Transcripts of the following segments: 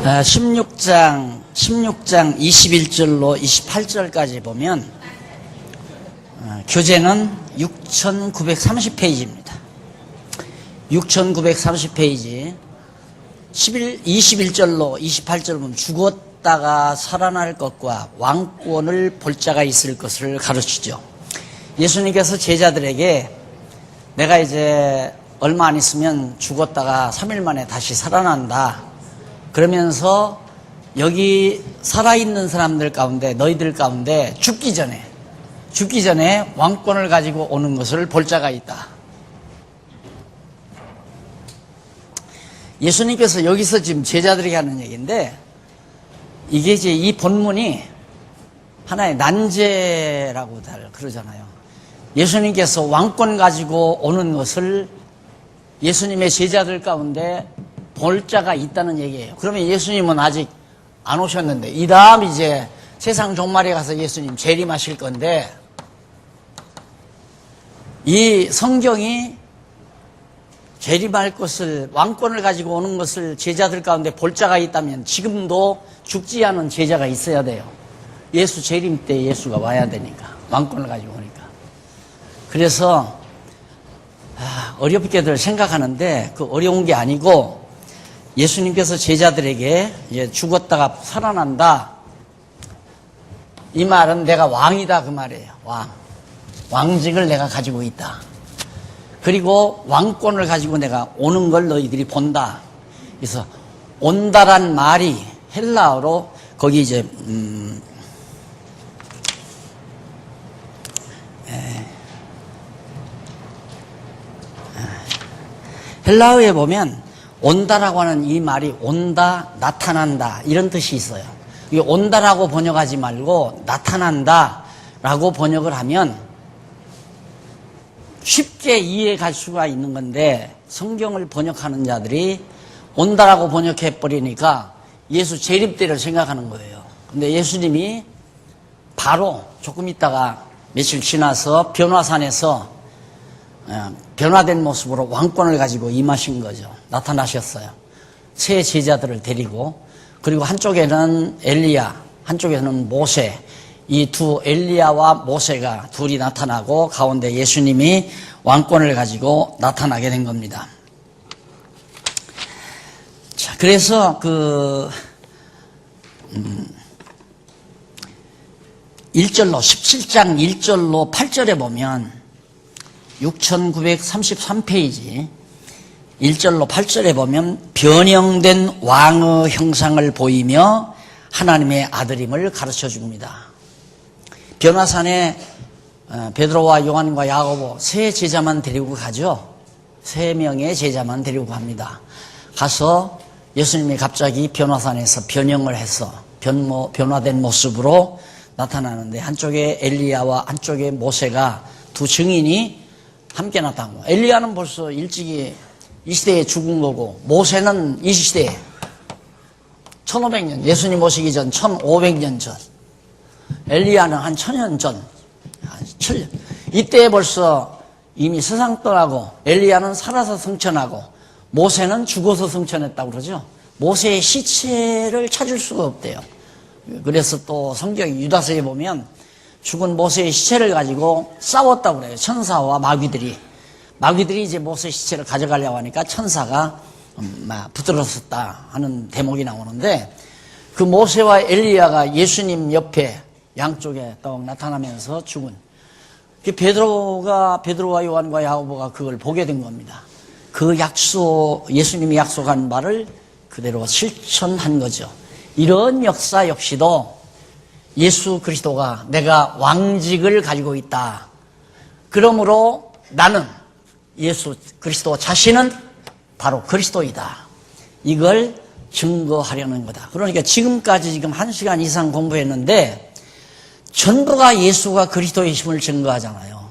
16장 21절로 28절까지 보면 교재는 6930페이지입니다. 6930페이지 21절로 28절 보면 죽었다가 살아날 것과 왕권을 볼 자가 있을 것을 가르치죠. 예수님께서 제자들에게 내가 이제 얼마 안 있으면 죽었다가 3일 만에 다시 살아난다. 그러면서 여기 살아있는 사람들 가운데 너희들 가운데 죽기 전에 왕권을 가지고 오는 것을 볼 자가 있다. 예수님께서 여기서 지금 제자들에게 하는 얘기인데 이게 이제 이 본문이 하나의 난제라고 그러잖아요. 예수님께서 왕권 가지고 오는 것을 예수님의 제자들 가운데 볼 자가 있다는 얘기예요. 그러면 예수님은 아직 안 오셨는데 이 다음 이제 세상 종말에 가서 예수님 재림하실 건데 이 성경이 재림할 것을 왕권을 가지고 오는 것을 제자들 가운데 볼 자가 있다면 지금도 죽지 않은 제자가 있어야 돼요. 예수 재림 때 예수가 와야 되니까 왕권을 가지고 오니까. 그래서 어렵게들 생각하는데 그 어려운 게 아니고 예수님께서 제자들에게 이제 죽었다가 살아난다. 이 말은 내가 왕이다 그 말이에요. 왕직을 내가 가지고 있다. 그리고 왕권을 가지고 내가 오는 걸 너희들이 본다. 그래서 온다란 말이 헬라어로 거기 이제 헬라어에 보면 온다라고 하는 이 말이 온다, 나타난다 이런 뜻이 있어요. 이 온다라고 번역하지 말고 나타난다라고 번역을 하면 쉽게 이해해 갈 수가 있는 건데 성경을 번역하는 자들이 온다라고 번역해 버리니까 예수 재림 때를 생각하는 거예요. 근데 예수님이 바로 조금 있다가 며칠 지나서 변화산에서 변화된 모습으로 왕권을 가지고 임하신 거죠. 나타나셨어요. 세 제자들을 데리고. 그리고 한쪽에는 엘리야, 한쪽에는 모세. 이 두 엘리야와 모세가 둘이 나타나고 가운데 예수님이 왕권을 가지고 나타나게 된 겁니다. 자, 그래서 17장 1절로 8절에 보면 6933페이지 1절로 8절에 보면 변형된 왕의 형상을 보이며 하나님의 아들임을 가르쳐 줍니다. 변화산에 베드로와 요한과 야고보 세 제자만 데리고 가죠. 3명의 제자만 데리고 갑니다. 가서 예수님이 갑자기 변화산에서 변형을 해서 변화된 모습으로 나타나는데 한쪽에 엘리야와 한쪽에 모세가 두 증인이 함께 나타나고 엘리야는 벌써 일찍이 이 시대에 죽은 거고 모세는 이 시대에 1500년 예수님 오시기 전 1500년 전 엘리야는 한 1000년 전 7년 이때 벌써 이미 세상 떠나고 엘리야는 살아서 승천하고 모세는 죽어서 승천했다고 그러죠. 모세의 시체를 찾을 수가 없대요. 그래서 또 성경 유다서에 보면 죽은 모세의 시체를 가지고 싸웠다고 그래요. 천사와 마귀들이 이제 모세의 시체를 가져가려고 하니까 천사가 붙들었었다 하는 대목이 나오는데 그 모세와 엘리야가 예수님 옆에 양쪽에 떡 나타나면서 죽은 베드로와 요한과 야고보가 그걸 보게 된 겁니다. 그 예수님이 약속한 바를 그대로 실천한 거죠. 이런 역사 역시도 예수 그리스도가 내가 왕직을 가지고 있다. 그러므로 나는 예수 그리스도 자신은 바로 그리스도이다. 이걸 증거하려는 거다. 그러니까 지금까지 1시간 이상 공부했는데 전부가 예수가 그리스도의 힘을 증거하잖아요.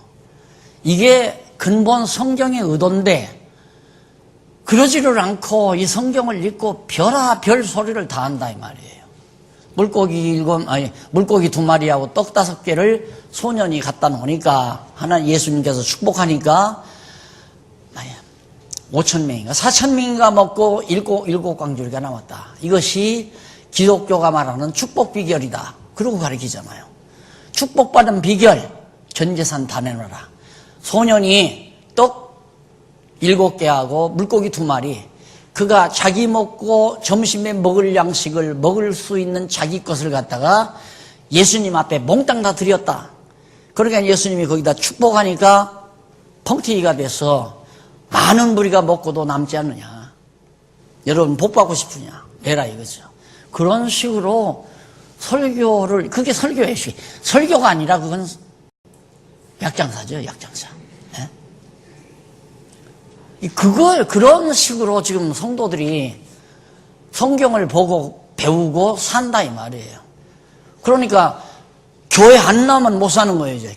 이게 근본 성경의 의도인데 그러지를 않고 이 성경을 읽고 별의별 소리를 다 한다 이 말이에요. 물고기 2마리하고 떡 5개를 소년이 갖다 놓으니까 예수님께서 축복하니까 5,000명인가 4,000명인가 먹고 일곱 광주리가 남았다. 이것이 기독교가 말하는 축복 비결이다. 그러고 가르치잖아요. 축복받은 비결, 전 재산 다 내놔라. 소년이 떡 7개하고 물고기 2마리, 그가 자기 먹고 점심에 먹을 양식을 먹을 수 있는 자기 것을 갖다가 예수님 앞에 몽땅 다 드렸다. 그러니까 예수님이 거기다 축복하니까 펑튀기가 돼서 많은 무리가 먹고도 남지 않느냐. 여러분 복 받고 싶으냐? 내라 이거죠. 그런 식으로 설교를, 그게 설교의 시. 설교가 아니라 그건 약장사죠, 약장사. 예? 그런 식으로 지금 성도들이 성경을 보고 배우고 산다 이 말이에요. 그러니까 교회 안 나오면 못 사는 거예요, 이제.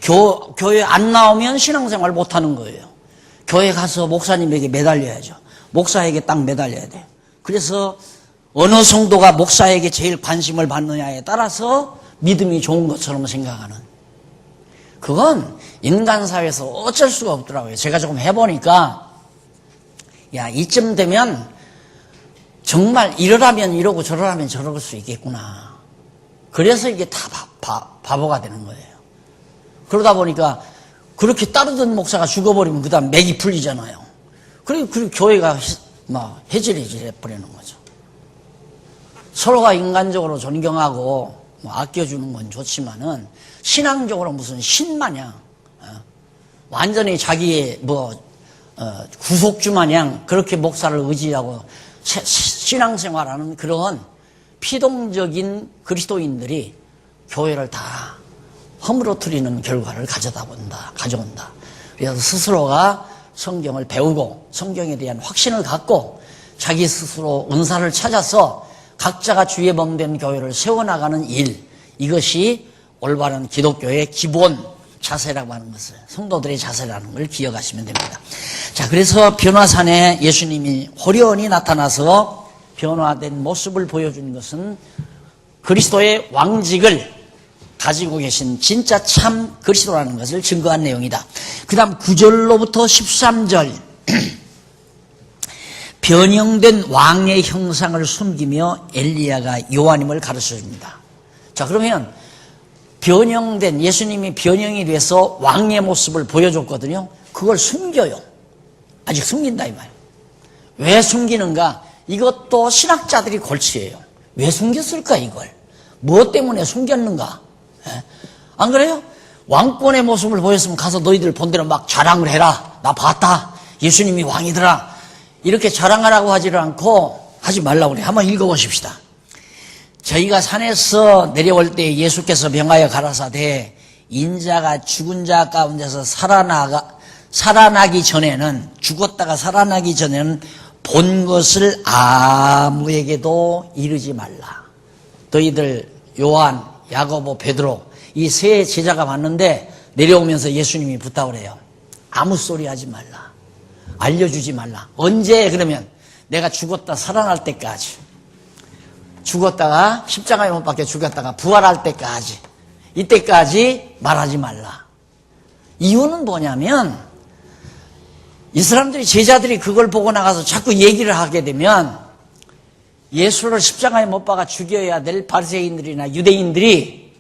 교회 안 나오면 신앙생활 못 하는 거예요. 교회 가서 목사님에게 매달려야죠. 목사에게 딱 매달려야 돼요. 그래서 어느 성도가 목사에게 제일 관심을 받느냐에 따라서 믿음이 좋은 것처럼 생각하는. 그건 인간 사회에서 어쩔 수가 없더라고요. 제가 조금 해보니까, 야, 이쯤 되면 정말 이러라면 이러고 저러라면 저럴 수 있겠구나. 그래서 이게 다 바보가 되는 거예요. 그러다 보니까 그렇게 따르던 목사가 죽어버리면 그 다음 맥이 풀리잖아요. 그리고 교회가 막 해질해질 버리는 거죠. 서로가 인간적으로 존경하고 뭐 아껴주는 건 좋지만은 신앙적으로 무슨 신마냥 완전히 자기의 구속주 마냥 그렇게 목사를 의지하고 신앙생활하는 그런 피동적인 그리스도인들이 교회를 다 허물어뜨리는 결과를 가져온다. 그래서 스스로가 성경을 배우고 성경에 대한 확신을 갖고 자기 스스로 은사를 찾아서 각자가 주의 몸된 교회를 세워나가는 일, 이것이 올바른 기독교의 기본 자세라고 하는 것을, 성도들의 자세라는 걸 기억하시면 됩니다. 자, 그래서 변화산에 예수님이 호련히 나타나서 변화된 모습을 보여주는 것은 그리스도의 왕직을 가지고 계신 진짜 참 그리스도라는 것을 증거한 내용이다. 그 다음 9절로부터 13절 변형된 왕의 형상을 숨기며 엘리야가 요한임을 가르쳐줍니다. 자, 그러면 변형된, 예수님이 변형이 돼서 왕의 모습을 보여줬거든요. 그걸 숨겨요. 아직 숨긴다 이 말. 왜 숨기는가? 이것도 신학자들이 골치예요. 왜 숨겼을까 이걸? 무엇 때문에 숨겼는가? 안 그래요? 왕권의 모습을 보였으면 가서 너희들 본대로 막 자랑을 해라. 나 봤다. 예수님이 왕이더라. 이렇게 자랑하라고 하지를 않고 하지 말라고 그래. 한번 읽어보십시다. 저희가 산에서 내려올 때 예수께서 명하여 가라사대 인자가 죽은 자 가운데서 살아나기 전에는, 죽었다가 살아나기 전에는 본 것을 아무에게도 이르지 말라. 너희들 요한, 야고보, 베드로 이 세 제자가 봤는데 내려오면서 예수님이 부탁을 해요. 아무 소리 하지 말라. 알려주지 말라. 언제? 그러면 내가 죽었다 살아날 때까지, 죽었다가 십자가에 못 박혀 죽었다가 부활할 때까지, 이때까지 말하지 말라. 이유는 뭐냐면 이 사람들이, 제자들이 그걸 보고 나가서 자꾸 얘기를 하게 되면 예수를 십자가에 못 박아 죽여야 될 바리새인들이나 유대인들이,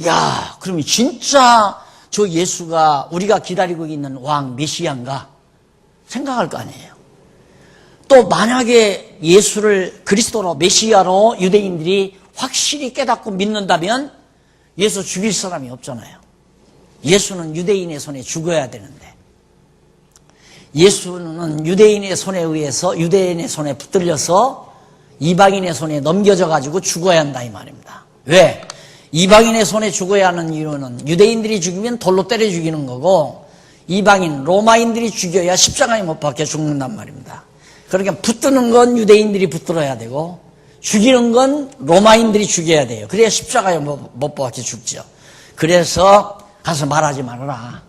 야, 그러면 진짜 저 예수가 우리가 기다리고 있는 왕 메시아인가 생각할 거 아니에요. 또 만약에 예수를 그리스도로 메시아로 유대인들이 확실히 깨닫고 믿는다면 예수 죽일 사람이 없잖아요. 예수는 유대인의 손에 죽어야 되는데, 예수는 유대인의 손에 의해서, 유대인의 손에 붙들려서 이방인의 손에 넘겨져 가지고 죽어야 한다 이 말입니다. 왜? 이방인의 손에 죽어야 하는 이유는 유대인들이 죽이면 돌로 때려 죽이는 거고, 이방인 로마인들이 죽여야 십자가에 못 박혀 죽는단 말입니다. 그러니까 붙드는 건 유대인들이 붙들어야 되고 죽이는 건 로마인들이 죽여야 돼요. 그래야 십자가에 못 박혀 죽죠. 그래서 가서 말하지 말아라.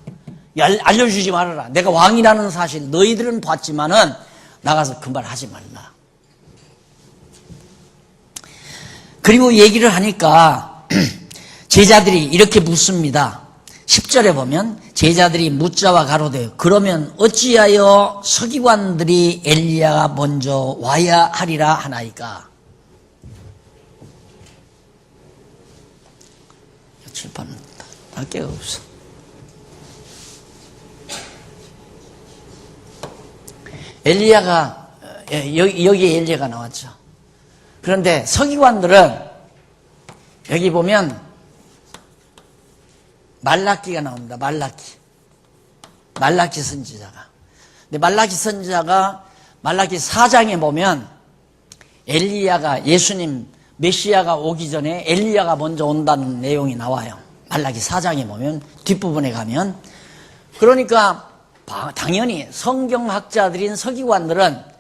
알려주지 말아라. 내가 왕이라는 사실 너희들은 봤지만은 나가서 그 말 하지 말라. 그리고 얘기를 하니까 제자들이 이렇게 묻습니다. 10절에 보면 제자들이 묻자와 가로되 그러면 어찌하여 서기관들이 엘리야가 먼저 와야 하리라 하나이까? 칠판은 다 깨가 없어. 엘리야가, 여기에 엘리야가 나왔죠. 그런데 서기관들은 여기 보면 말라기가 나옵니다. 말라기 선지자가. 근데 말라기 선지자가 말라기 4장에 보면 엘리야가 예수님 메시아가 오기 전에 엘리야가 먼저 온다는 내용이 나와요. 말라기 4장에 보면 뒷부분에 가면. 그러니까 당연히 성경학자들인 서기관들은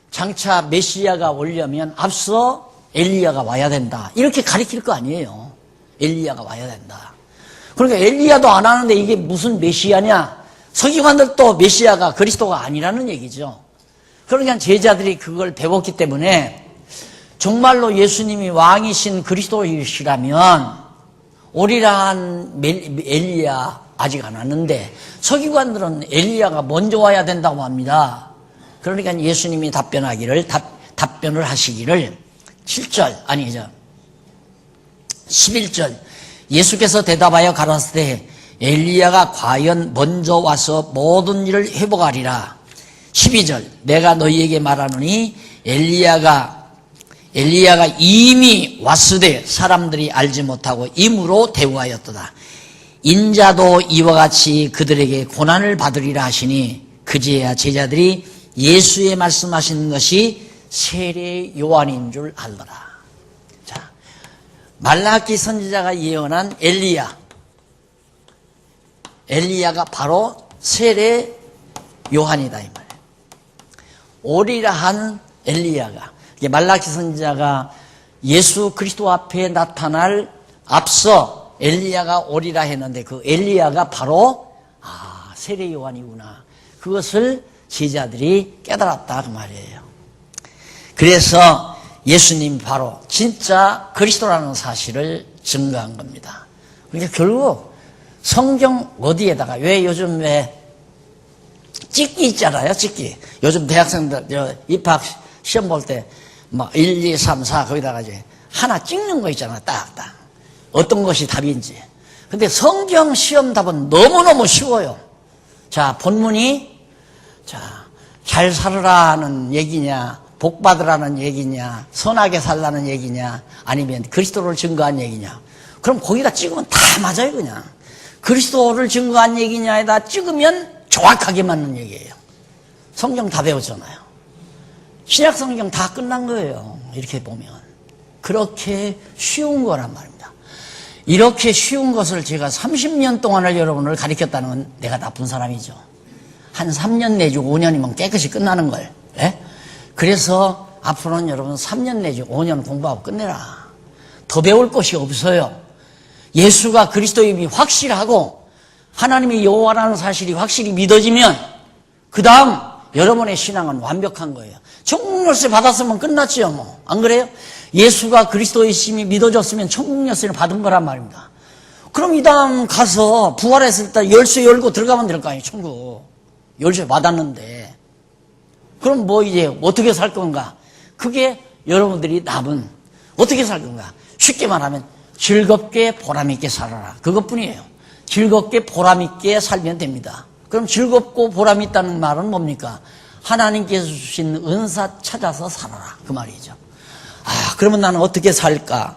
장차 메시아가 오려면 앞서 엘리야가 와야 된다. 이렇게 가리킬 거 아니에요. 엘리야가 와야 된다. 그러니까 엘리야도 안 하는데 이게 무슨 메시아냐? 서기관들도 메시아가 그리스도가 아니라는 얘기죠. 그러니까 제자들이 그걸 배웠기 때문에 정말로 예수님이 왕이신 그리스도이시라면 오리라 한 엘리야 아직 안 왔는데 서기관들은 엘리야가 먼저 와야 된다고 합니다. 그러니까 예수님이 답변을 하시기를 11절 예수께서 대답하여 가라사대 엘리야가 과연 먼저 와서 모든 일을 회복하리라. 12절 내가 너희에게 말하노니 엘리야가 이미 왔으되 사람들이 알지 못하고 임으로 대우하였도다. 인자도 이와 같이 그들에게 고난을 받으리라 하시니 그제야 제자들이 예수의 말씀하신 것이 세례 요한인 줄 알더라. 자, 말라기 선지자가 예언한 엘리야가 바로 세례 요한이다 이 말이에요. 오리라 한 엘리야가, 말라기 선지자가 예수 그리스도 앞에 나타날 앞서 엘리야가 오리라 했는데 그 엘리야가 바로 세례 요한이구나. 그것을 제자들이 깨달았다 그 말이에요. 그래서 예수님이 바로 진짜 그리스도라는 사실을 증거한 겁니다. 그러니까 결국 성경 어디에다가 왜 요즘 찍기 있잖아요. 찍기. 요즘 대학생들 입학 시험 볼 때 막 1, 2, 3, 4 거기다가 이제 하나 찍는 거 있잖아요. 딱딱. 어떤 것이 답인지. 근데 성경 시험 답은 너무너무 쉬워요. 자, 본문이 잘 살으라는 얘기냐, 복 받으라는 얘기냐, 선하게 살라는 얘기냐, 아니면 그리스도를 증거한 얘기냐. 그럼 거기다 찍으면 다 맞아요, 그냥. 그리스도를 증거한 얘기냐에다 찍으면 정확하게 맞는 얘기예요. 성경 다 배웠잖아요. 신약 성경 다 끝난 거예요. 이렇게 보면. 그렇게 쉬운 거란 말입니다. 이렇게 쉬운 것을 제가 30년 동안을 여러분을 가르쳤다는 건 내가 나쁜 사람이죠. 한 3년 내지 5년이면 깨끗이 끝나는 걸. 예? 그래서 앞으로는 여러분 3년 내지 5년 공부하고 끝내라. 더 배울 것이 없어요. 예수가 그리스도임이 확실하고 하나님이 여호와라는 사실이 확실히 믿어지면 그 다음 여러분의 신앙은 완벽한 거예요. 천국 열쇠 받았으면 끝났지요, 뭐. 안 그래요? 예수가 그리스도이심이 믿어졌으면 천국 열쇠를 받은 거란 말입니다. 그럼 이 다음 가서 부활했을 때 열쇠 열고 들어가면 될 거 아니에요, 천국. 열쇠 받았는데. 그럼 뭐 이제 어떻게 살 건가? 그게 여러분들이 남은 어떻게 살 건가? 쉽게 말하면 즐겁게 보람있게 살아라. 그것뿐이에요. 즐겁게 보람있게 살면 됩니다. 그럼 즐겁고 보람있다는 말은 뭡니까? 하나님께서 주신 은사 찾아서 살아라. 그 말이죠. 그러면 나는 어떻게 살까?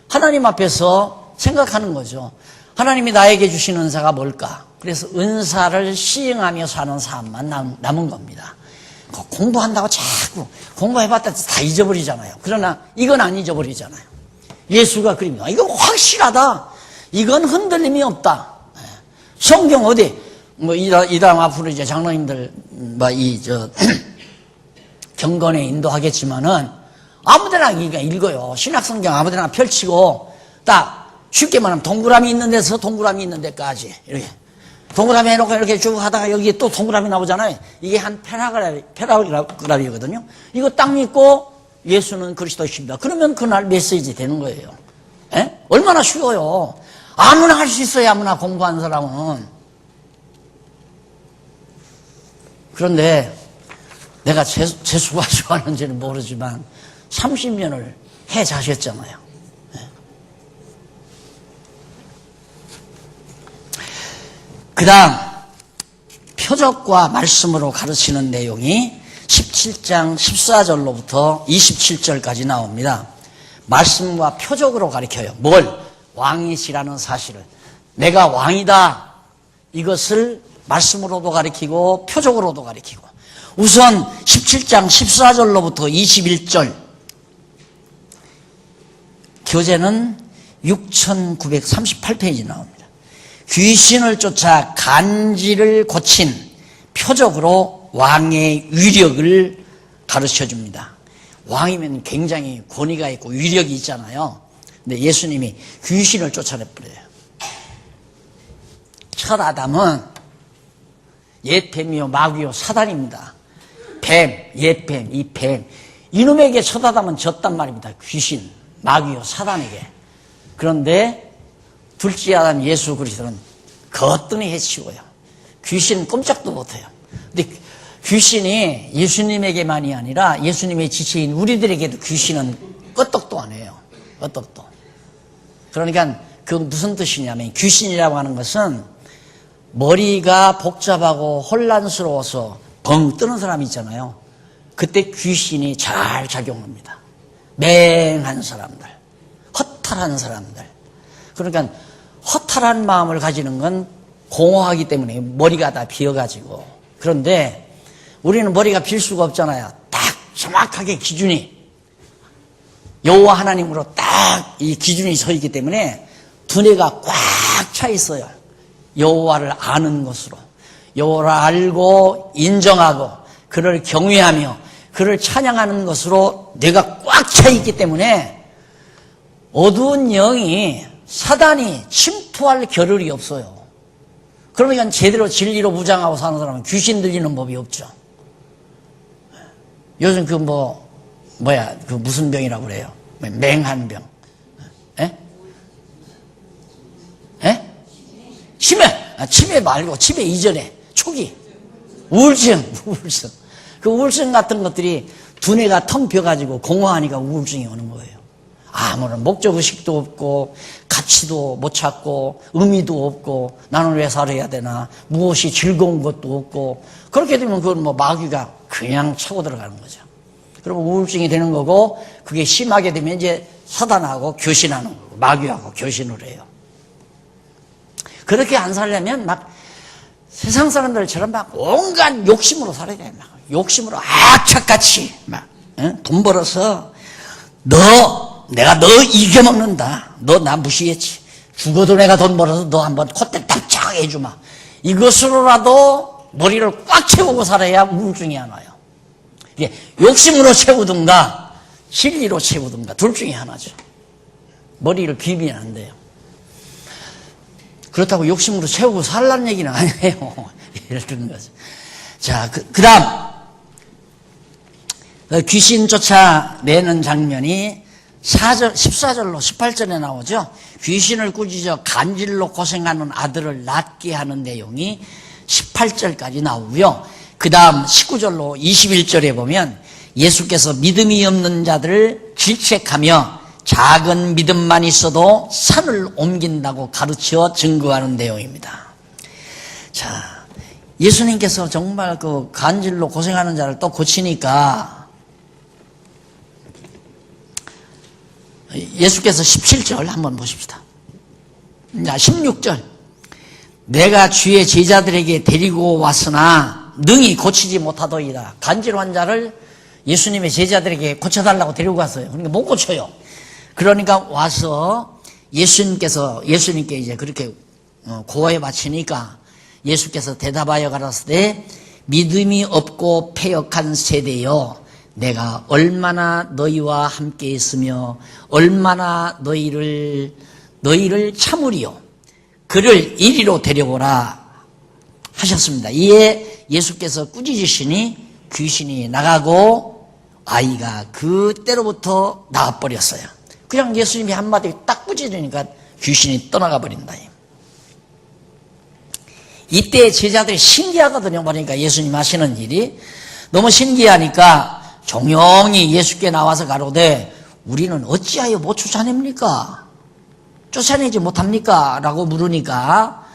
하나님 앞에서 생각하는 거죠. 하나님이 나에게 주신 은사가 뭘까? 그래서 은사를 시행하며 사는 삶만 남은 겁니다. 공부한다고 자꾸 공부해봤다 다 잊어버리잖아요. 그러나 이건 안 잊어버리잖아요. 예수가 그립니다. 이건 확실하다. 이건 흔들림이 없다. 성경 어디? 이다음 앞으로 이제 장로님들 경건에 인도하겠지만은 아무데나 읽어요. 신약성경 아무데나 펼치고 딱 쉽게 말하면 동그라미 있는 데서 동그라미 있는 데까지 이렇게 동그라미 해놓고 이렇게 쭉 하다가 여기에 또 동그라미 나오잖아요. 이게 한 패라그라프거든요. 이거 딱 믿고 예수는 그리스도이십니다. 그러면 그날 메시지 되는 거예요. 에? 얼마나 쉬워요. 아무나 할 수 있어요. 아무나 공부한 사람은. 그런데 내가 재수가 좋아하는지는 모르지만 30년을 해 자셨잖아요. 그 다음 표적과 말씀으로 가르치는 내용이 17장 14절로부터 27절까지 나옵니다. 말씀과 표적으로 가르쳐요. 뭘? 왕이시라는 사실을. 내가 왕이다. 이것을 말씀으로도 가르치고 표적으로도 가르치고. 우선 17장 14절로부터 21절. 교재는 6938페이지 나옵니다. 귀신을 쫓아 간지를 고친 표적으로 왕의 위력을 가르쳐 줍니다. 왕이면 굉장히 권위가 있고 위력이 있잖아요. 근데 예수님이 귀신을 쫓아내버려요. 첫 아담은 옛뱀이요 마귀요 사단입니다. 뱀, 옛뱀, 이 뱀. 이놈에게 첫 아담은 졌단 말입니다. 귀신, 마귀요 사단에게. 그런데 둘째 아담 예수 그리스도는 거뜬히 해치워요. 귀신은 꼼짝도 못해요. 근데 귀신이 예수님에게만이 아니라 예수님의 지체인 우리들에게도 귀신은 끄떡도 안 해요. 끄떡도. 그러니까 그 무슨 뜻이냐면 귀신이라고 하는 것은 머리가 복잡하고 혼란스러워서 벙 뜨는 사람이 있잖아요. 그때 귀신이 잘 작용합니다. 맹한 사람들, 허탈한 사람들. 그러니까 허탈한 마음을 가지는 건 공허하기 때문에 머리가 다 비어가지고. 그런데 우리는 머리가 빌 수가 없잖아요. 딱 정확하게 기준이 여호와 하나님으로 딱 이 기준이 서 있기 때문에 두뇌가 꽉 차 있어요. 여호와를 아는 것으로. 여호와를 알고 인정하고 그를 경외하며 그를 찬양하는 것으로 뇌가 꽉 차 있기 때문에 어두운 영이 사단이 침투할 겨를이 없어요. 그러니까 제대로 진리로 무장하고 사는 사람은 귀신 들리는 법이 없죠. 요즘 그 그 무슨 병이라고 그래요? 맹한 병. 에? 에? 치매. 치매 말고 치매 이전에 초기. 우울증. 그 우울증 같은 것들이 두뇌가 텅 비어가지고 공허하니까 우울증이 오는 거예요. 아무런 목적의식도 없고 가치도 못 찾고 의미도 없고 나는 왜 살아야 되나 무엇이 즐거운 것도 없고 그렇게 되면 그건 마귀가 그냥 차고 들어가는 거죠. 그러면 우울증이 되는 거고 그게 심하게 되면 이제 사단하고 교신하는 거고 마귀하고 교신을 해요. 그렇게 안 살려면 막 세상 사람들처럼 막 온갖 욕심으로 살아야 돼요. 막 욕심으로 악착같이 막 돈 벌어서 내가 너 이겨먹는다. 너 나 무시했지. 죽어도 내가 돈 벌어서 너 한번 콧대 딱 해주마. 이것으로라도 머리를 꽉 채우고 살아야 우울증이 안 와요. 이게 욕심으로 채우든가 진리로 채우든가 둘 중에 하나죠. 머리를 비비면 안 돼요. 그렇다고 욕심으로 채우고 살라는 얘기는 아니에요. 예를 드는 거죠. 자, 그 다음 귀신 쫓아내는 장면이 14절로 18절에 나오죠. 귀신을 꾸짖어 간질로 고생하는 아들을 낫게 하는 내용이 18절까지 나오고요. 그 다음 19절로 21절에 보면 예수께서 믿음이 없는 자들을 질책하며 작은 믿음만 있어도 산을 옮긴다고 가르쳐 증거하는 내용입니다. 자, 예수님께서 정말 그 간질로 고생하는 자를 또 고치니까 예수께서 17절 한번 보십시다. 자, 16절. 내가 주의 제자들에게 데리고 왔으나 능히 고치지 못하더이다. 간질 환자를 예수님의 제자들에게 고쳐달라고 데리고 갔어요. 그러니까 못 고쳐요. 그러니까 와서 예수님께 이제 그렇게 고해 바치니까 예수께서 대답하여 가라사대 믿음이 없고 패역한 세대여 내가 얼마나 너희와 함께 있으며 얼마나 너희를 참으리요. 그를 이리로 데려오라 하셨습니다. 이에 예수께서 꾸짖으시니 귀신이 나가고 아이가 그때로부터 나가버렸어요. 그냥 예수님이 한마디 딱 꾸짖으니까 귀신이 떠나가 버린다. 이때 제자들이 신기하거든요. 보니까 예수님 하시는 일이 너무 신기하니까 종용이 예수께 나와서 가로되 우리는 어찌하여 못 쫓아냅니까? 쫓아내지 못합니까? 라고 물으니까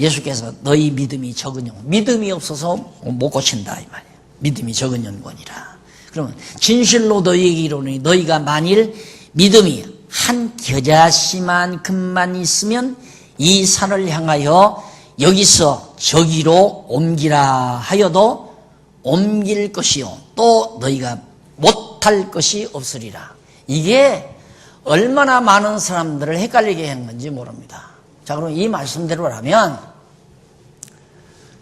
예수께서 너희 믿음이 적은 영혼, 믿음이 없어서 못 고친다 이 말이에요. 믿음이 적은 영혼이라. 그러면 진실로 너희에게 이르노니 너희가 만일 믿음이 한 겨자씨만큼만 있으면 이 산을 향하여 여기서 저기로 옮기라 하여도 옮길 것이요 또 너희가 못할 것이 없으리라. 이게 얼마나 많은 사람들을 헷갈리게 하는 건지 모릅니다. 자, 그럼 이 말씀대로라면,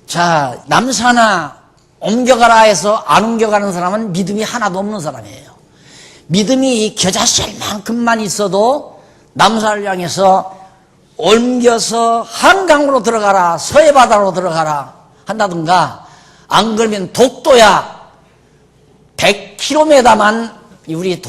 자, 남산아 옮겨가라 해서 안 옮겨가는 사람은 믿음이 하나도 없는 사람이에요. 믿음이 겨자씨만큼만 있어도 남산을 향해서 옮겨서 한강으로 들어가라, 서해바다로 들어가라 한다든가, 안 그러면 독도야 100km만 우리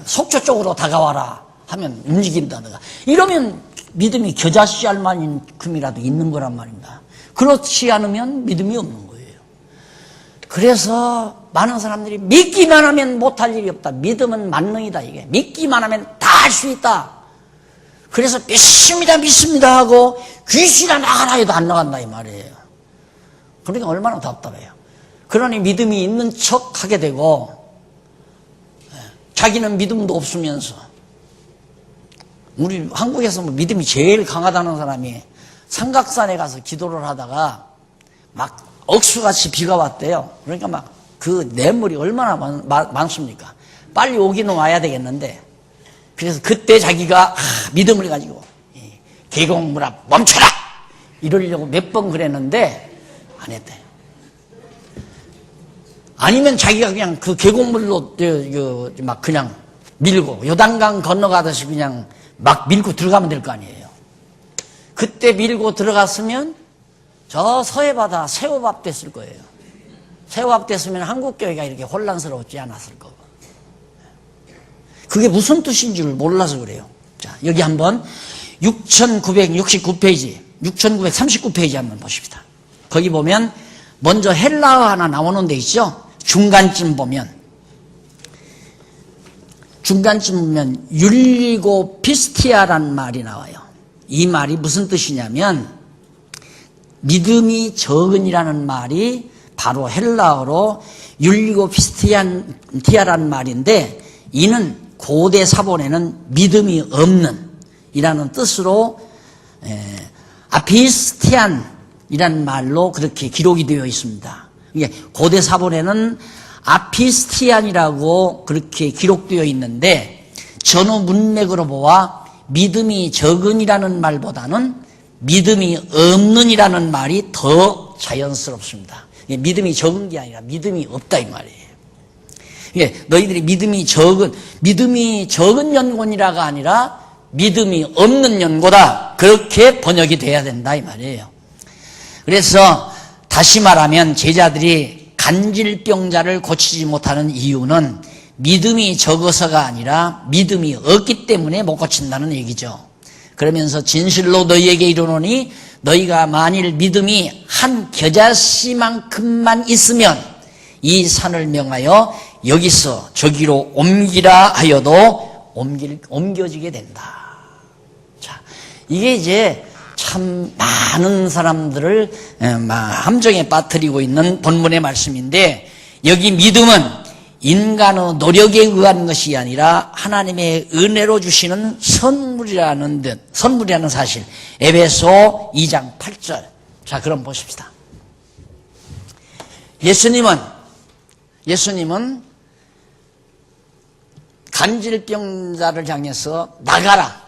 속초 쪽으로 다가와라 하면 움직인다든가, 이러면 믿음이 겨자씨알만큼이라도 있는 거란 말입니다. 그렇지 않으면 믿음이 없는 거예요. 그래서 많은 사람들이 믿기만 하면 못할 일이 없다. 믿음은 만능이다. 이게 믿기만 하면 다 할 수 있다. 그래서 믿습니다 하고 귀신아 나가라 해도 안 나간다 이 말이에요. 그러니까 얼마나 답답해요. 그러니 믿음이 있는 척 하게 되고, 자기는 믿음도 없으면서, 우리 한국에서 뭐 믿음이 제일 강하다는 사람이 삼각산에 가서 기도를 하다가 막 억수같이 비가 왔대요. 그러니까 막 그 냇물이 얼마나 많습니까? 빨리 오기는 와야 되겠는데, 그래서 그때 자기가 믿음을 가지고 계곡물아 멈춰라 이러려고 몇 번 그랬는데 안 했대. 아니면 자기가 그냥 그 계곡물로 막 그냥 밀고 요단강 건너가듯이 그냥 막 밀고 들어가면 될 거 아니에요. 그때 밀고 들어갔으면 저 서해바다 새우밥 됐을 거예요. 새우밥 됐으면 한국교회가 이렇게 혼란스러웠지 않았을 거고. 그게 무슨 뜻인 줄 몰라서 그래요. 자, 여기 한번 6969페이지, 6939페이지 한번 보십시다. 거기 보면 먼저 헬라어 하나 나오는 데 있죠? 중간쯤 보면 율리고 피스티아라는 말이 나와요. 이 말이 무슨 뜻이냐면, 믿음이 적은이라는 말이 바로 헬라어로 율리고 피스티아라는 말인데, 이는 고대 사본에는 믿음이 없는 이라는 뜻으로 아피스티안이라는 말로 그렇게 기록이 되어 있습니다. 이게 고대 사본에는 아피스티안이라고 그렇게 기록되어 있는데, 전후 문맥으로 보아 믿음이 적은이라는 말보다는 믿음이 없는이라는 말이 더 자연스럽습니다. 믿음이 적은 게 아니라 믿음이 없다 이 말이에요. 너희들이 믿음이 적은 연고니라가 아니라 믿음이 없는 연고다, 그렇게 번역이 돼야 된다 이 말이에요. 그래서 다시 말하면 제자들이 간질병자를 고치지 못하는 이유는 믿음이 적어서가 아니라 믿음이 없기 때문에 못 고친다는 얘기죠. 그러면서 진실로 너희에게 이르노니 너희가 만일 믿음이 한 겨자씨만큼만 있으면 이 산을 명하여 여기서 저기로 옮기라 하여도 옮겨지게 된다. 자, 이게 이제 참 많은 사람들을 함정에 빠뜨리고 있는 본문의 말씀인데, 여기 믿음은 인간의 노력에 의한 것이 아니라 하나님의 은혜로 주시는 선물이라는 사실. 에베소 2장 8절. 자, 그럼 보십시다. 예수님은 간질병자를 향해서 나가라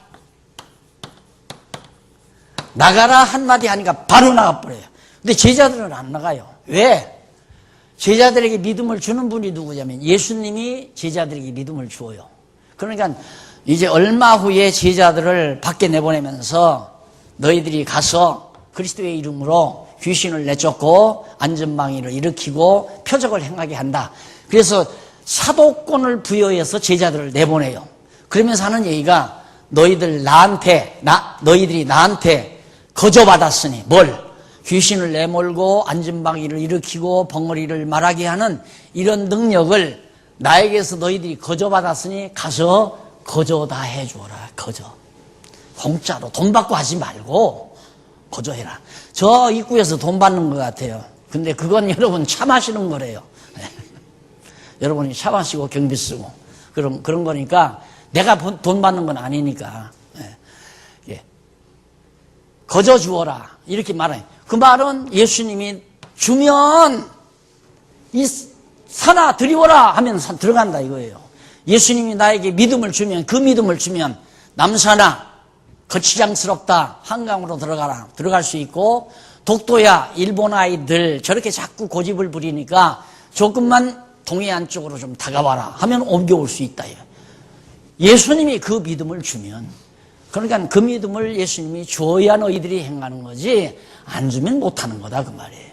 한마디 하니까 바로 나가버려요. 근데 제자들은 안 나가요. 왜? 제자들에게 믿음을 주는 분이 누구냐면 예수님이 제자들에게 믿음을 주어요. 그러니까 이제 얼마 후에 제자들을 밖에 내보내면서 너희들이 가서 그리스도의 이름으로 귀신을 내쫓고 안전망이를 일으키고 표적을 행하게 한다. 그래서 사도권을 부여해서 제자들을 내보내요. 그러면서 하는 얘기가, 너희들이 나한테 거저받았으니 뭘? 귀신을 내몰고 안전방위를 일으키고 벙어리를 말하게 하는 이런 능력을 나에게서 너희들이 거저받았으니 가서 거저 다 해주어라. 거저. 공짜로 돈 받고 하지 말고 거저해라. 저 입구에서 돈 받는 것 같아요. 근데 그건 여러분 차 마시는 거래요. 여러분이 차 마시고 경비 쓰고 그런 거니까 내가 돈 받는 건 아니니까. 예. 거저 주어라 이렇게 말해요. 그 말은 예수님이 주면 이 사나 드리워라 하면 들어간다 이거예요. 예수님이 나에게 믿음을 주면 그 믿음을 주면 남사나 거치장스럽다 한강으로 들어갈 수 있고 독도야 일본 아이들 저렇게 자꾸 고집을 부리니까 조금만 동해안 쪽으로 좀 다가와라 하면 옮겨올 수 있다. 예수님이 그 믿음을 주면 그러니까 그 믿음을 예수님이 줘야 너희들이 행하는 거지 안 주면 못하는 거다 그 말이에요.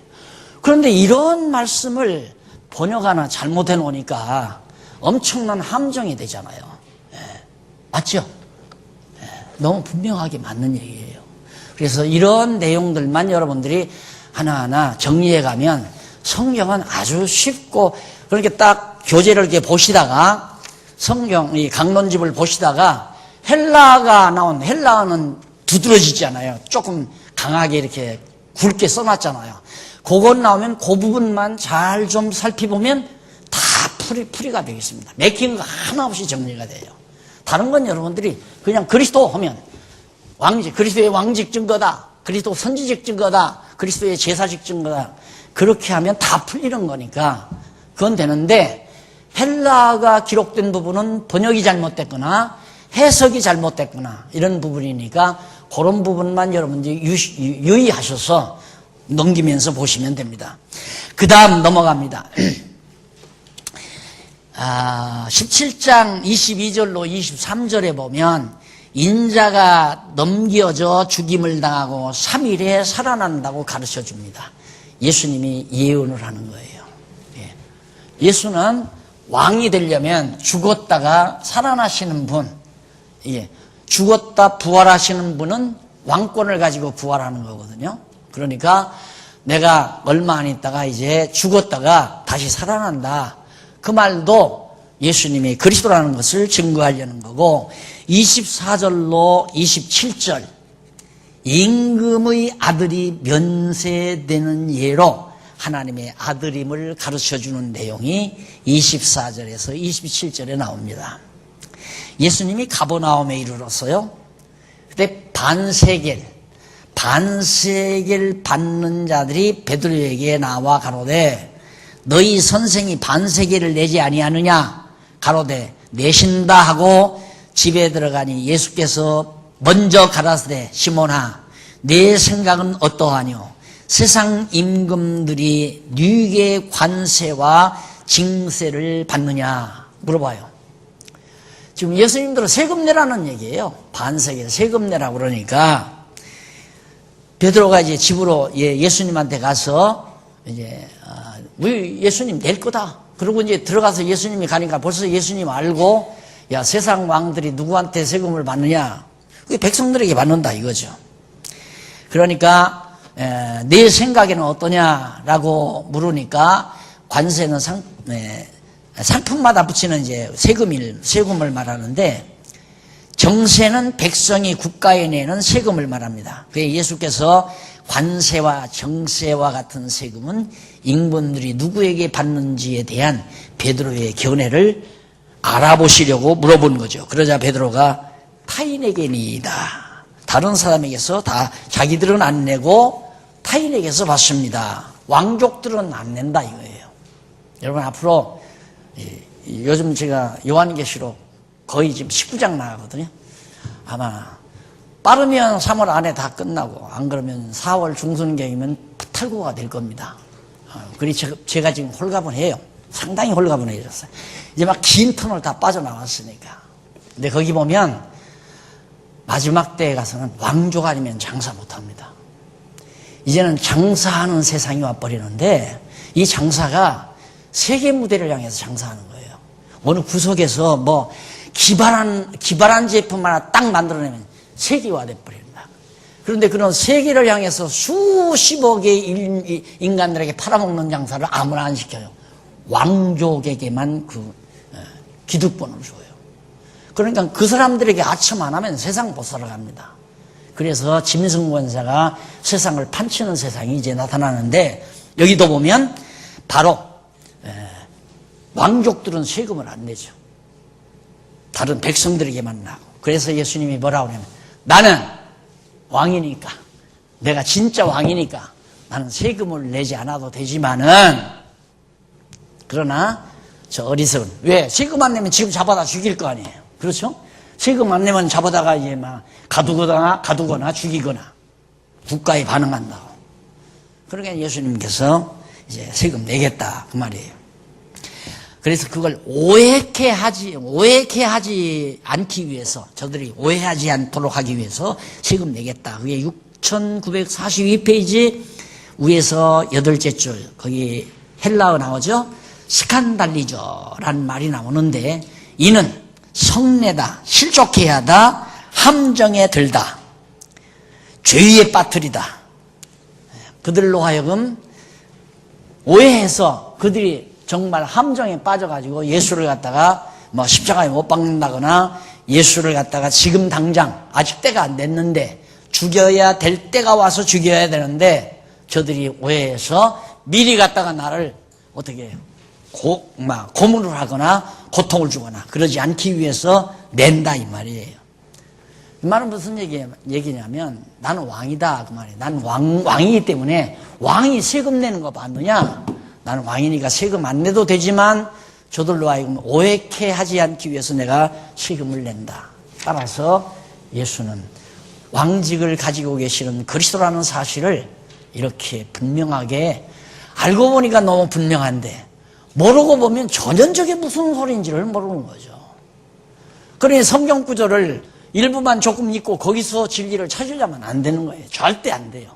그런데 이런 말씀을 번역하나 잘못해 놓으니까 엄청난 함정이 되잖아요. 예. 맞죠? 예. 너무 분명하게 맞는 얘기예요. 그래서 이런 내용들만 여러분들이 하나하나 정리해 가면 성경은 아주 쉽고 그렇게 딱 교재를 이렇게 보시다가 성경 이 강론집을 보시다가 헬라가 나온 헬라어는 두드러지잖아요. 조금 강하게 이렇게 굵게 써놨잖아요. 그것 나오면 그 부분만 잘 좀 살펴보면 다 풀이가 되겠습니다. 맥힌 거 하나 없이 정리가 돼요. 다른 건 여러분들이 그냥 그리스도 하면 왕직, 그리스도의 왕직 증거다. 그리스도 선지직 증거다. 그리스도의 제사직 증거다. 그렇게 하면 다 풀리는 거니까 그건 되는데 헬라가 기록된 부분은 번역이 잘못됐거나 해석이 잘못됐거나 이런 부분이니까 그런 부분만 여러분들이 유의하셔서 넘기면서 보시면 됩니다. 그 다음 넘어갑니다. 17장 22절로 23절에 보면 인자가 넘겨져 죽임을 당하고 3일에 살아난다고 가르쳐 줍니다. 예수님이 예언을 하는 거예요. 예수는 왕이 되려면 죽었다가 살아나시는 분, 죽었다 부활하시는 분은 왕권을 가지고 부활하는 거거든요. 그러니까 내가 얼마 안 있다가 이제 죽었다가 다시 살아난다. 그 말도 예수님이 그리스도라는 것을 증거하려는 거고 24절로 27절 임금의 아들이 면세되는 예로 하나님의 아들임을 가르쳐주는 내용이 24절에서 27절에 나옵니다. 예수님이 가버나움에 이르렀어요. 그때 반세겔 받는 자들이 베드로에게 나와 가로되 너희 선생이 반세겔을 내지 아니하느냐 가로되 내신다 하고 집에 들어가니 예수께서 먼저 가라사대 시몬아 내 생각은 어떠하뇨 세상 임금들이 네게 관세와 징세를 받느냐 물어봐요. 지금 예수님들은 세금 내라는 얘기예요. 반세겔 세금 내라고 그러니까 베드로가 이제 집으로 예수님한테 가서 이제 우리 예수님 낼 거다. 그러고 이제 들어가서 예수님이 가니까 벌써 예수님 알고 야 세상 왕들이 누구한테 세금을 받느냐? 그게 백성들에게 받는다 이거죠. 그러니까 내 생각에는 어떠냐라고 물으니까 관세는 상품마다 붙이는 이제 세금을 말하는데 정세는 백성이 국가에 내는 세금을 말합니다. 그래서 예수께서 관세와 정세와 같은 세금은 임금들이 누구에게 받는지에 대한 베드로의 견해를 알아보시려고 물어본 거죠. 그러자 베드로가 타인에게니이다. 다른 사람에게서 다 자기들은 안 내고 타인에게서 받습니다. 왕족들은 안 낸다 이거예요. 여러분 앞으로 요즘 제가 요한계시록 거의 지금 19장 나가거든요. 아마 빠르면 3월 안에 다 끝나고 안 그러면 4월 중순경이면 탈고가 될 겁니다. 그래서 제가 지금 홀가분해요. 상당히 홀가분해졌어요. 이제 막 긴 터널 다 빠져나왔으니까. 근데 거기 보면 마지막 때에 가서는 왕족 아니면 장사 못합니다. 이제는 장사하는 세상이 와버리는데 이 장사가 세계 무대를 향해서 장사하는 거예요. 어느 구석에서 뭐 기발한 제품 하나 딱 만들어내면 세계화돼 버린다. 그런데 그런 세계를 향해서 수십억의 인간들에게 팔아먹는 장사를 아무나 안 시켜요. 왕족에게만 그 기득권을 줘요. 그러니까 그 사람들에게 아첨 안 하면 세상 못 살아갑니다. 그래서 짐승 권세가 세상을 판치는 세상이 이제 나타나는데, 여기도 보면 바로 왕족들은 세금을 안 내죠. 다른 백성들에게만 나고. 그래서 예수님이 뭐라고 하냐면, 나는 왕이니까, 내가 진짜 왕이니까 나는 세금을 내지 않아도 되지만은, 그러나 저 어리석은, 왜? 세금 안 내면 지금 잡아다 죽일 거 아니에요. 그렇죠? 세금 안 내면 잡아다가 이제 막 가두거나 죽이거나 국가에 반응한다고. 그러니까 예수님께서 이제 세금 내겠다 그 말이에요. 그래서 그걸 오해케 하지 않기 위해서, 저들이 오해하지 않도록 하기 위해서 세금 내겠다. 그게 6942페이지 위에서 8째 줄, 거기 헬라어 나오죠? 스칸달리저라는 말이 나오는데, 이는 성내다, 실족해야 하다, 함정에 들다, 죄에 빠뜨리다. 그들로 하여금 오해해서 그들이 정말 함정에 빠져가지고 예수를 갖다가 뭐 십자가에 못 박는다거나, 예수를 갖다가 지금 당장 아직 때가 안 됐는데 죽여야 될 때가 와서 죽여야 되는데, 저들이 오해해서 미리 갖다가 나를 어떻게 해요? 고문을 하거나 고통을 주거나 그러지 않기 위해서 낸다 이 말이에요. 이 말은 무슨 얘기냐면, 나는 왕이다 그 말이에요. 나는 왕이기 때문에, 왕이 세금 내는 거 봤느냐? 나는 왕이니까 세금 안 내도 되지만 저들로 하여금 오해케 하지 않기 위해서 내가 세금을 낸다. 따라서 예수는 왕직을 가지고 계시는 그리스도라는 사실을 이렇게 분명하게, 알고 보니까 너무 분명한데 모르고 보면 전혀 저게 무슨 소리인지를 모르는 거죠. 그러니 성경 구절을 일부만 조금 읽고 거기서 진리를 찾으려면 안 되는 거예요. 절대 안 돼요.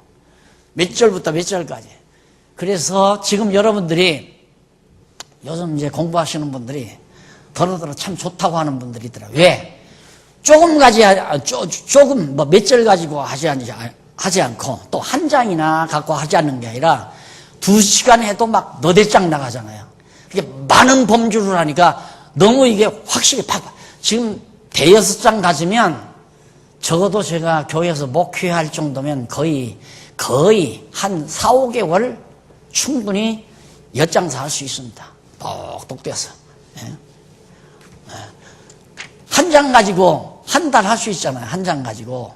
몇 절부터 몇 절까지. 그래서 지금 여러분들이, 요즘 이제 공부하시는 분들이 더러더러 참 좋다고 하는 분들이 있더라고요. 왜? 조금 뭐 몇 절 가지고 하지 않고 또 한 장이나 갖고 하지 않는 게 아니라 2시간 해도 막 너댓장 나가잖아요. 이게 많은 범주를 하니까 너무 이게 확실히 지금 5장 가지면 적어도 제가 교회에서 목회할 정도면 거의 한 4, 5개월 충분히 엿장사 할 수 있습니다. 똑똑 떼서. 한 장 가지고 한 달 할 수 있잖아요. 한 장 가지고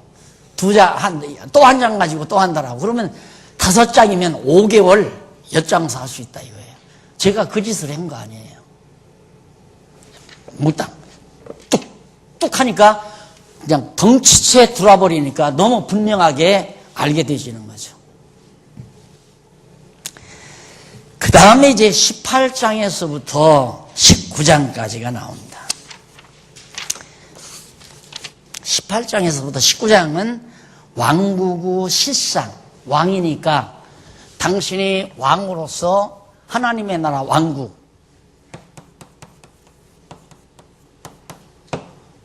또 한 장 가지고 또 한 달 하고, 그러면 5장이면 5개월 엿장사 할 수 있다 이거예요. 제가 그 짓을 한 거 아니에요. 뚝뚝 하니까 그냥 덩치채 들어버리니까 너무 분명하게 알게 되시는 거죠. 그 다음에 이제 18장에서부터 19장까지가 나옵니다. 18장에서부터 19장은 왕국의 실상, 왕이니까 당신이 왕으로서 하나님의 나라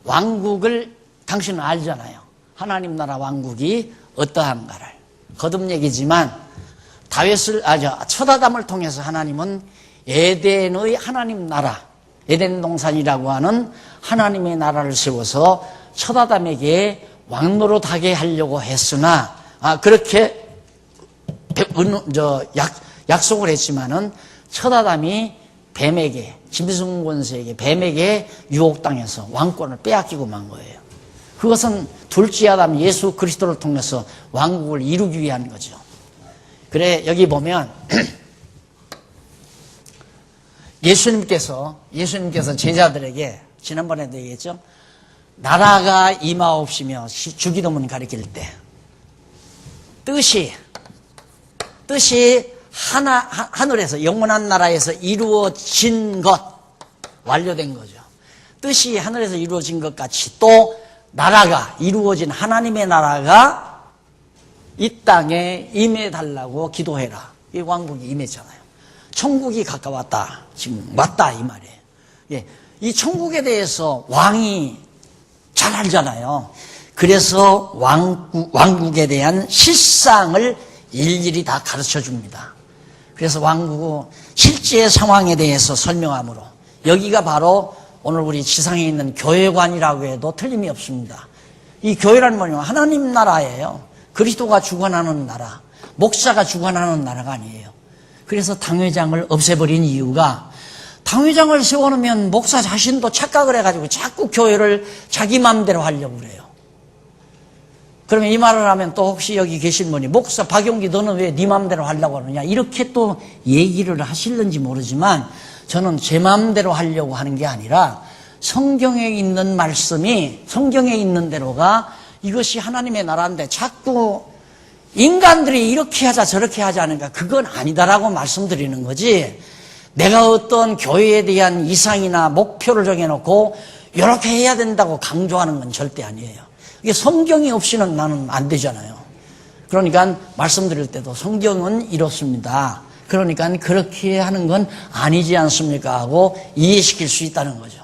왕국을 당신은 알잖아요. 하나님 나라 왕국이 어떠한가를. 거듭 얘기지만 첫 아담을 통해서 하나님은 에덴의 하나님 나라, 에덴 동산이라고 하는 하나님의 나라를 세워서 첫 아담에게 왕노릇하게 하려고 했으나, 그렇게 약속을 했지만은 첫 아담이 뱀에게, 짐승 권세에게, 뱀에게 유혹당해서 왕권을 빼앗기고 만 거예요. 그것은 둘째 아담 예수 그리스도를 통해서 왕국을 이루기 위한 거죠. 그래, 여기 보면 예수님께서 제자들에게 지난번에도 얘기했죠. 나라가 임하옵시며 주기도문 가리킬 때 뜻이 하늘에서 영원한 나라에서 이루어진 것, 완료된 거죠. 뜻이 하늘에서 이루어진 것 같이 또 나라가 이루어진 하나님의 나라가 이 땅에 임해달라고 기도해라. 이 왕국이 임했잖아요. 천국이 가까웠다. 지금 왔다 이 말이에요. 예, 이 천국에 대해서 왕이 잘 알잖아요. 그래서 왕국에 대한 실상을 일일이 다 가르쳐 줍니다. 그래서 왕국의 실제 상황에 대해서 설명하므로, 여기가 바로 오늘 우리 지상에 있는 교회관이라고 해도 틀림이 없습니다. 이 교회란 뭐냐면 하나님 나라예요. 그리스도가 주관하는 나라, 목사가 주관하는 나라가 아니에요. 그래서 당회장을 없애버린 이유가 당회장을 세워놓으면 목사 자신도 착각을 해가지고 자꾸 교회를 자기 마음대로 하려고 그래요. 그러면 이 말을 하면 또 혹시 여기 계신 분이 목사 박용기 너는 왜 네 마음대로 하려고 하느냐 이렇게 또 얘기를 하실는지 모르지만 저는 제 마음대로 하려고 하는 게 아니라 성경에 있는 말씀이 성경에 있는 대로가 이것이 하나님의 나라인데 자꾸 인간들이 이렇게 하자 저렇게 하자 하는가 그건 아니다라고 말씀드리는 거지. 내가 어떤 교회에 대한 이상이나 목표를 정해놓고 이렇게 해야 된다고 강조하는 건 절대 아니에요. 이게 성경이 없이는 나는 안 되잖아요. 그러니까 말씀드릴 때도 성경은 이렇습니다. 그러니까 그렇게 하는 건 아니지 않습니까 하고 이해시킬 수 있다는 거죠.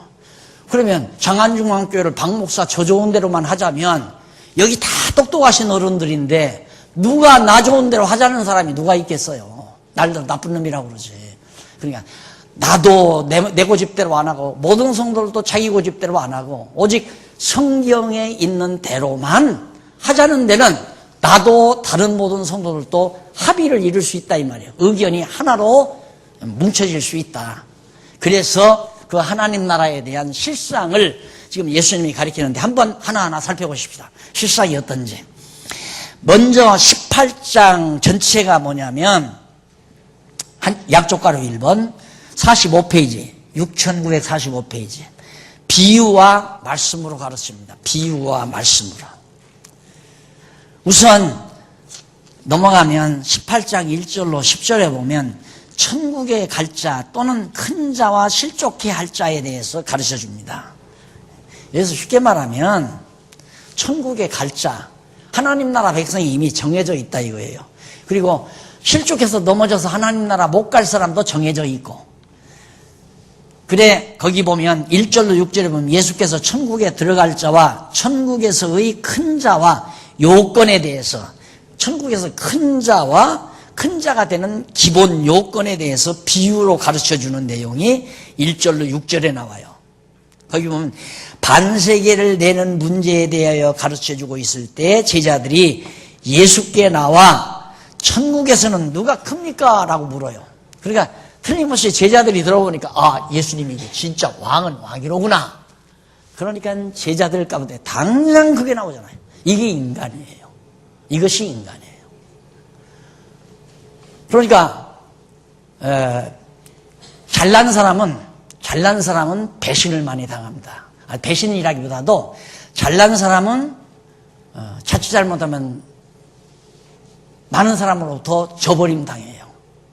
그러면 장안중앙교회를 박 목사 저 좋은 대로만 하자면 여기 다 똑똑하신 어른들인데 누가 나 좋은 대로 하자는 사람이 누가 있겠어요. 날들 나쁜 놈이라고 그러지. 그러니까 나도 내 고집대로 안 하고 모든 성도들도 자기 고집대로 안 하고 오직 성경에 있는 대로만 하자는 데는 나도 다른 모든 성도들도 합의를 이룰 수 있다 이 말이에요. 의견이 하나로 뭉쳐질 수 있다. 그래서 그 하나님 나라에 대한 실상을 지금 예수님이 가르치는데 한번 하나하나 살펴보십시다. 실상이 어떤지. 먼저 18장 전체가 뭐냐면 약조가로 1번 45페이지 6945페이지 비유와 말씀으로 가르칩니다. 비유와 말씀으로. 우선 넘어가면 18장 1절로 10절에 보면 천국에 갈 자 또는 큰 자와 실족해 할 자에 대해서 가르쳐 줍니다. 그래서 쉽게 말하면 천국에 갈 자, 하나님 나라 백성이 이미 정해져 있다 이거예요. 그리고 실족해서 넘어져서 하나님 나라 못 갈 사람도 정해져 있고. 그래 거기 보면 1절로 6절에 보면 예수께서 천국에 들어갈 자와 천국에서의 큰 자와 요건에 대해서 천국에서 큰 자가 되는 기본 요건에 대해서 비유로 가르쳐주는 내용이 1절로 6절에 나와요. 거기 보면 반세계를 내는 문제에 대하여 가르쳐주고 있을 때 제자들이 예수께 나와 천국에서는 누가 큽니까? 라고 물어요. 그러니까 틀림없이 제자들이 들어보니까 아 예수님이 진짜 왕은 왕이로구나. 그러니까 제자들 가운데 당장 그게 나오잖아요. 이게 인간이에요. 이것이 인간이에요. 그러니까 잘난 사람은 배신을 많이 당합니다. 배신이라기보다도 잘난 사람은 자칫 잘못하면 많은 사람으로부터 저버림 당해요.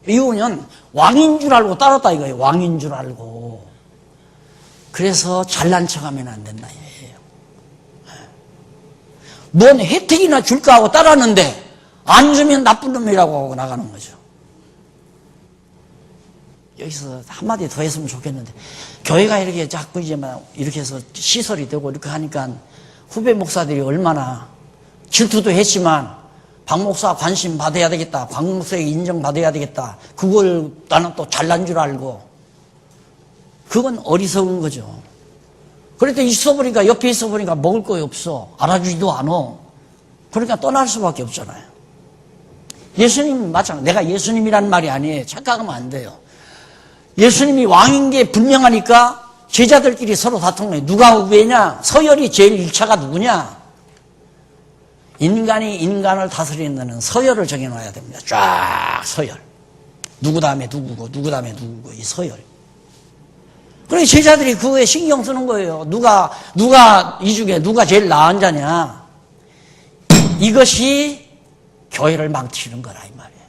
이유는 왕인 줄 알고 따랐다 이거예요. 왕인 줄 알고. 그래서 잘난 척하면 안 된다 이거예요. 뭔 혜택이나 줄까 하고 따랐는데 안 주면 나쁜 놈이라고 하고 나가는 거죠. 여기서 한마디 더 했으면 좋겠는데 교회가 이렇게 자꾸 이제 막 이렇게 해서 시설이 되고 이렇게 하니까 후배 목사들이 얼마나 질투도 했지만 박 목사 관심 받아야 되겠다. 박 목사에게 인정받아야 되겠다. 그걸 나는 또 잘난 줄 알고. 그건 어리석은 거죠. 그런데 있어보니까 옆에 있어보니까 먹을 거 없어. 알아주지도 않아. 그러니까 떠날 수밖에 없잖아요. 예수님 마찬가지. 내가 예수님이란 말이 아니에요. 착각하면 안 돼요. 예수님이 왕인 게 분명하니까 제자들끼리 서로 다툼해요. 누가 후배냐? 서열이 제일 1차가 누구냐? 인간이 인간을 다스리는 데는 서열을 정해놔야 됩니다. 쫙 서열. 누구 다음에 누구고 누구 다음에 누구고 이 서열. 그러니 제자들이 그거에 신경 쓰는 거예요. 누가 이 중에 누가 제일 나은 자냐. 이것이 교회를 망치는 거라 이 말이에요.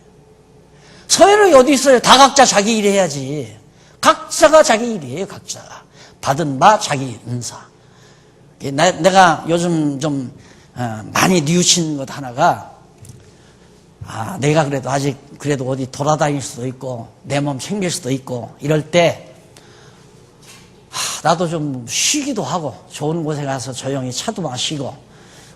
서열이 어디 있어요? 다 각자 자기 일 해야지. 각자가 자기 일이에요. 각자가. 받은 바 자기 은사. 내가 요즘 좀 많이 뉘우친 것 하나가 내가 그래도 아직 그래도 어디 돌아다닐 수도 있고 내 몸 챙길 수도 있고 이럴 때 나도 좀 쉬기도 하고 좋은 곳에 가서 조용히 차도 마시고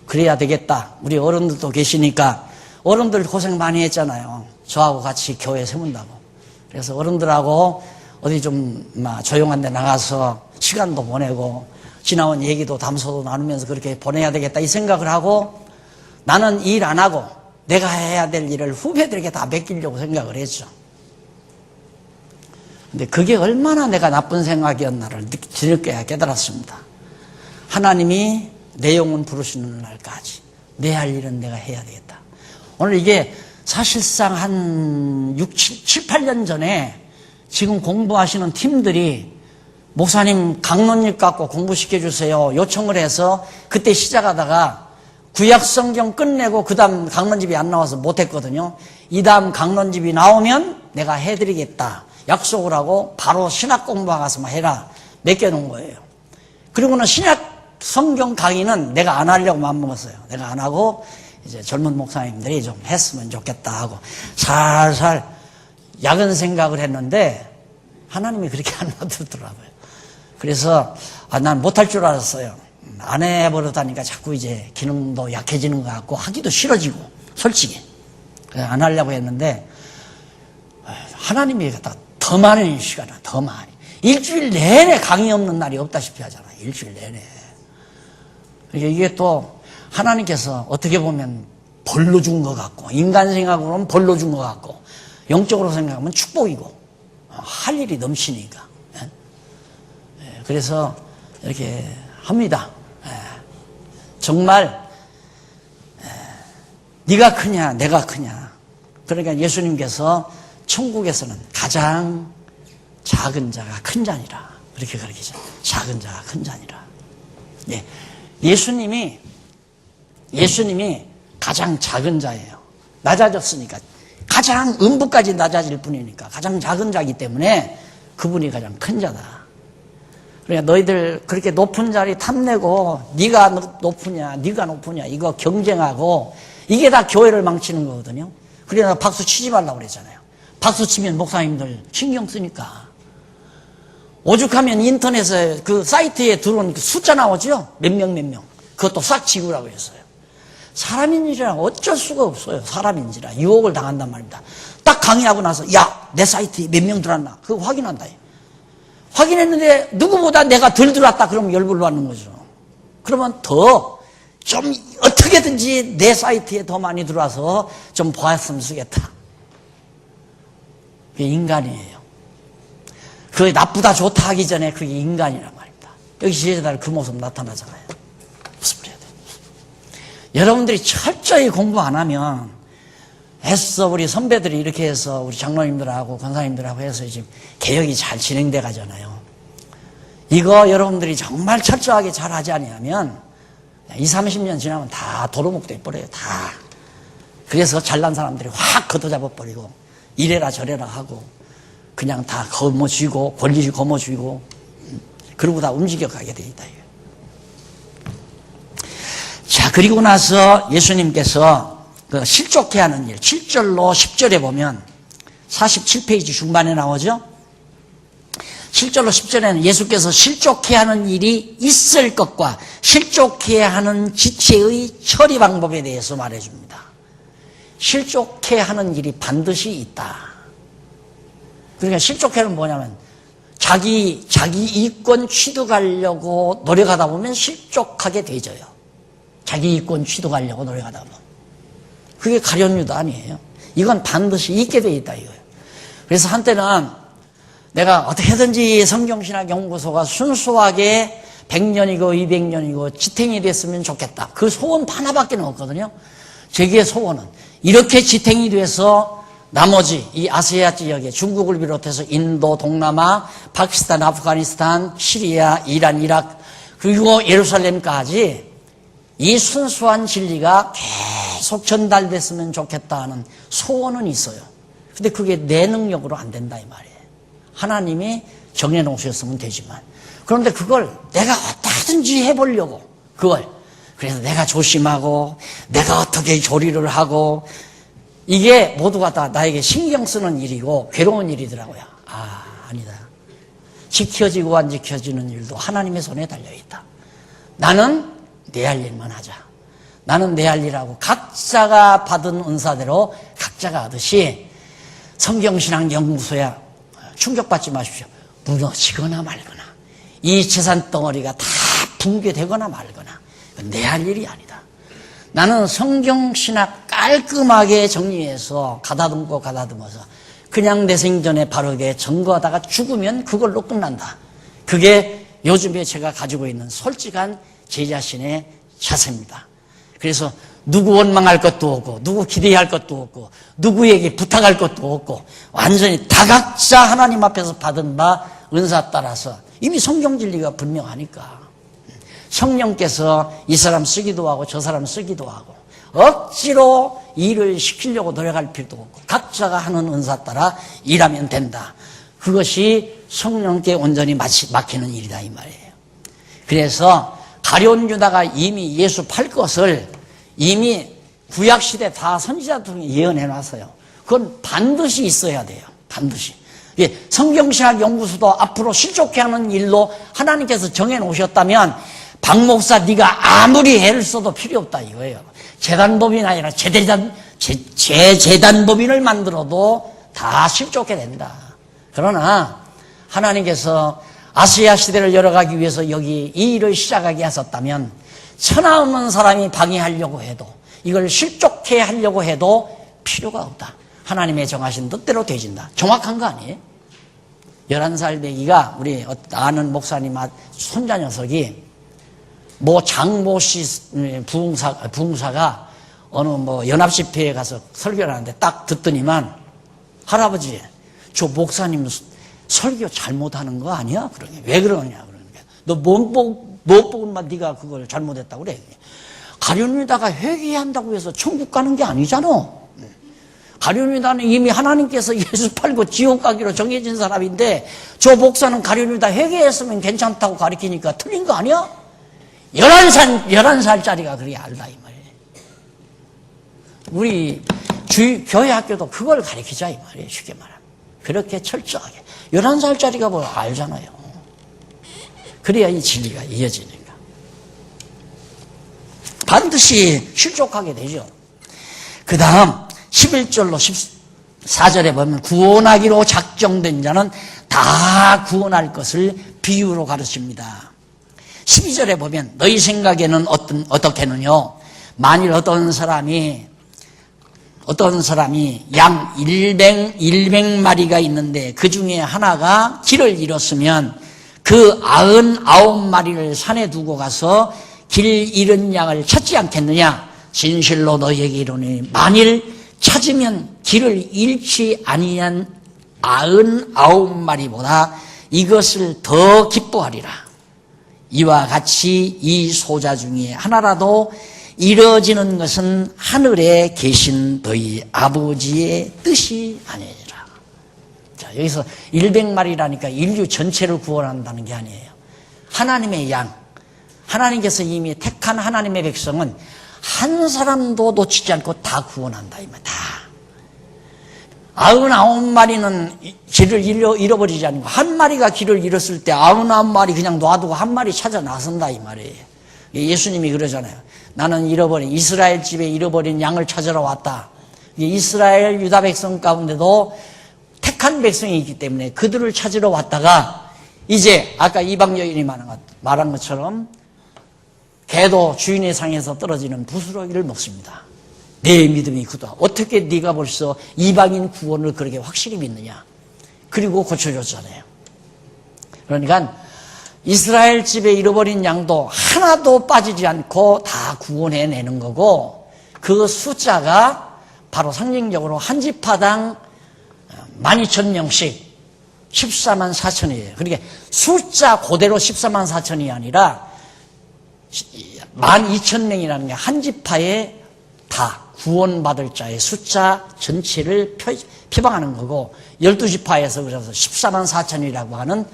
그래야 되겠다. 우리 어른들도 계시니까 어른들 고생 많이 했잖아요. 저하고 같이 교회 세운다고. 그래서 어른들하고 어디 좀 조용한 데 나가서 시간도 보내고 지나온 얘기도 담소도 나누면서 그렇게 보내야 되겠다 이 생각을 하고 나는 일 안 하고 내가 해야 될 일을 후배들에게 다 맡기려고 생각을 했죠. 근데 그게 얼마나 내가 나쁜 생각이었나를 뒤늦게야 깨달았습니다. 하나님이 내 영혼 부르시는 날까지 내 할 일은 내가 해야 되겠다. 오늘 이게 사실상 한 7, 8년 전에 지금 공부하시는 팀들이 목사님 강론집 갖고 공부시켜주세요 요청을 해서 그때 시작하다가 구약성경 끝내고 그 다음 강론집이 안 나와서 못했거든요. 이 다음 강론집이 나오면 내가 해드리겠다 약속을 하고 바로 신학 공부하 가서만 해라 맡겨놓은 거예요. 그리고는 신약 성경 강의는 내가 안 하려고 마음먹었어요. 내가 안 하고 이제 젊은 목사님들이 좀 했으면 좋겠다 하고 살살 야근 생각을 했는데 하나님이 그렇게 안 놔두더라고요. 그래서 난 못할 줄 알았어요. 안 해버릇하니까 자꾸 이제 기능도 약해지는 것 같고 하기도 싫어지고 솔직히 그래서 안 하려고 했는데 하나님이 더 많은 시간을 더 많이 일주일 내내 강의 없는 날이 없다시피 하잖아요. 일주일 내내. 이게 또 하나님께서 어떻게 보면 벌로 준 것 같고 인간 생각으로는 벌로 준 것 같고 영적으로 생각하면 축복이고 할 일이 넘치니까 그래서 이렇게 합니다. 정말 네가 크냐 내가 크냐. 그러니까 예수님께서 천국에서는 가장 작은 자가 큰 자니라 그렇게 가르치죠. 작은 자가 큰 자니라. 예. 예수님이 가장 작은 자예요. 낮아졌으니까 가장 음부까지 낮아질 뿐이니까 가장 작은 자이기 때문에 그분이 가장 큰 자다. 그러니까 너희들 그렇게 높은 자리 탐내고 네가 높으냐 이거 경쟁하고 이게 다 교회를 망치는 거거든요. 그래서 박수 치지 말라고 그랬잖아요. 박수 치면 목사님들 신경 쓰니까. 오죽하면 인터넷에 그 사이트에 들어온 그 숫자 나오죠? 몇 명. 그것도 싹 지우라고 했어요. 사람인지라 어쩔 수가 없어요. 사람인지라. 유혹을 당한단 말입니다. 딱 강의하고 나서 야, 내 사이트에 몇 명 들어왔나? 그거 확인한다. 확인했는데 누구보다 내가 덜 들어왔다 그러면 열불 받는 거죠. 그러면 더 좀 어떻게든지 내 사이트에 더 많이 들어와서 좀 보았으면 쓰겠다. 그게 인간이에요. 그게 나쁘다 좋다 하기 전에 그게 인간이란 말입니다. 여기 지혜자들 그 모습 나타나잖아요. 무슨 말이야 돼? 여러분들이 철저히 공부 안 하면 애써 우리 선배들이 이렇게 해서 우리 장로님들하고 권사님들하고 해서 지금 개혁이 잘 진행돼 가잖아요. 이거 여러분들이 정말 철저하게 잘 하지 않으면 20, 30년 지나면 다 도루묵 돼버려요. 다. 그래서 잘난 사람들이 확 걷어잡아버리고 이래라 저래라 하고 그냥 다 거머쥐고 권리 거머쥐고 그러고 다 움직여가게 돼 있다. 자, 그리고 나서 예수님께서 그 실족해 하는 일 7절로 10절에 보면 47페이지 중반에 나오죠. 7절로 10절에는 예수께서 실족해 하는 일이 있을 것과 실족해 하는 지체의 처리 방법에 대해서 말해줍니다. 실족해 하는 일이 반드시 있다. 그러니까 실족해는 뭐냐면 자기 이권 취득하려고 노력하다 보면 실족하게 되져요. 자기 이권 취득하려고 노력하다 보면. 그게 가련유도 아니에요. 이건 반드시 있게 돼 있다 이거예요. 그래서 한때는 내가 어떻게든지 성경신학연구소가 순수하게 100년이고 200년이고 지탱이 됐으면 좋겠다. 그 소원 하나밖에 없거든요. 제게 소원은 이렇게 지탱이 돼서 나머지 이 아시아 지역에 중국을 비롯해서 인도, 동남아, 파키스탄, 아프가니스탄, 시리아, 이란, 이라크 그리고 예루살렘까지 이 순수한 진리가 계속 전달됐으면 좋겠다 하는 소원은 있어요. 근데 그게 내 능력으로 안 된다 이 말이에요. 하나님이 정해놓으셨으면 되지만 그런데 그걸 내가 어떻게든지 해보려고 그걸 그래서 내가 조심하고 내가 어떻게 조리를 하고 이게 모두가 다 나에게 신경 쓰는 일이고 괴로운 일이더라고요. 아니다. 지켜지고 안 지켜지는 일도 하나님의 손에 달려있다. 나는 내 할 일만 하자. 나는 내 할 일하고 각자가 받은 은사대로 각자가 하듯이 성경신학연구소야 충격받지 마십시오. 무너지거나 말거나 이 재산 덩어리가 다 붕괴되거나 말거나 내 할 일이 아니다. 나는 성경신학 깔끔하게 정리해서 가다듬어서 그냥 내 생전에 바르게 점거하다가 죽으면 그걸로 끝난다. 그게 요즘에 제가 가지고 있는 솔직한 제 자신의 자세입니다. 그래서 누구 원망할 것도 없고 누구 기대할 것도 없고 누구에게 부탁할 것도 없고 완전히 다각자 하나님 앞에서 받은 바 은사 따라서 이미 성경 진리가 분명하니까 성령께서 이 사람 쓰기도 하고 저 사람 쓰기도 하고 억지로 일을 시키려고 노력할 필요도 없고 각자가 하는 은사 따라 일하면 된다. 그것이 성령께 온전히 맡기는 일이다 이 말이에요. 그래서 가룟 유다가 이미 예수 팔 것을 이미 구약시대 다 선지자 중에 예언해 놨어요. 그건 반드시 있어야 돼요. 반드시. 성경신학 연구소도 앞으로 실족해 하는 일로 하나님께서 정해 놓으셨다면 박 목사 네가 아무리 애를 써도 필요 없다 이거예요. 재단법인이 아니라 재재단법인을 만들어도 다 실족해 된다. 그러나 하나님께서 아시아 시대를 열어가기 위해서 여기 이 일을 시작하게 하셨다면 천하 없는 사람이 방해하려고 해도 이걸 실족해 하려고 해도 필요가 없다. 하나님의 정하신 뜻대로 되진다. 정확한 거 아니에요? 11살 배기가 우리 아는 목사님 손자 녀석이 뭐 장모씨 부흥사가 어느 뭐 연합집회에 가서 설교를 하는데 딱 듣더니만 할아버지 저 목사님 설교 잘못하는 거 아니야? 그러게 왜 그러냐 그러니까 너 못 보고만 네가 그걸 잘못했다고 그래. 가룟 유다가 회개한다고 해서 천국 가는 게 아니잖아. 가룟 유다는 이미 하나님께서 예수 팔고 지옥 가기로 정해진 사람인데 저 목사는 가룟 유다 회개했으면 괜찮다고 가르치니까 틀린 거 아니야? 11살짜리가 그렇게 알다 이 말이에요. 우리 교회 학교도 그걸 가르치자 이 말이에요. 쉽게 말하면 그렇게 철저하게 11살짜리가 뭘 알잖아요. 그래야 이 진리가 이어지니까 반드시 실족하게 되죠. 그 다음 11절로 14절에 보면 구원하기로 작정된 자는 다 구원할 것을 비유로 가르칩니다. 12절에 보면 너희 생각에는 어떻게는요? 만일 어떤 사람이 양 100마리가 있는데 그 중에 하나가 길을 잃었으면 그 99마리를 산에 두고 가서 길 잃은 양을 찾지 않겠느냐? 진실로 너희에게 이르노니 만일 찾으면 길을 잃지 아니한 99마리보다 이것을 더 기뻐하리라. 이와 같이 이 소자 중에 하나라도 이뤄지는 것은 하늘에 계신 너희 아버지의 뜻이 아니니라. 자, 여기서 100마리라니까 인류 전체를 구원한다는 게 아니에요. 하나님의 양, 하나님께서 이미 택한 하나님의 백성은 한 사람도 놓치지 않고 다 구원한다 이 말. 다 99마리는 길을 잃어버리지 않고 한 마리가 길을 잃었을 때 99마리 그냥 놔두고 한 마리 찾아 나선다 이 말이에요. 예수님이 그러잖아요. 나는 이스라엘 집에 잃어버린 양을 찾으러 왔다. 이스라엘 유다 백성 가운데도 택한 백성이 있기 때문에 그들을 찾으러 왔다가 이제 아까 이방 여인이 말한 것처럼 개도 주인의 상에서 떨어지는 부스러기를 먹습니다. 내 믿음이 크다. 어떻게 네가 벌써 이방인 구원을 그렇게 확실히 믿느냐. 그리고 고쳐줬잖아요. 그러니까 이스라엘 집에 잃어버린 양도 하나도 빠지지 않고 다 구원해내는 거고 그 숫자가 바로 상징적으로 한 지파당 12,000명씩 14만 4천이에요. 그러니까 숫자 그대로 14만 4천이 아니라 12,000명이라는 게 한 지파에 다 구원받을 자의 숫자 전체를 표방하는 거고 12지파에서 그래서 14만 4천이라고 하는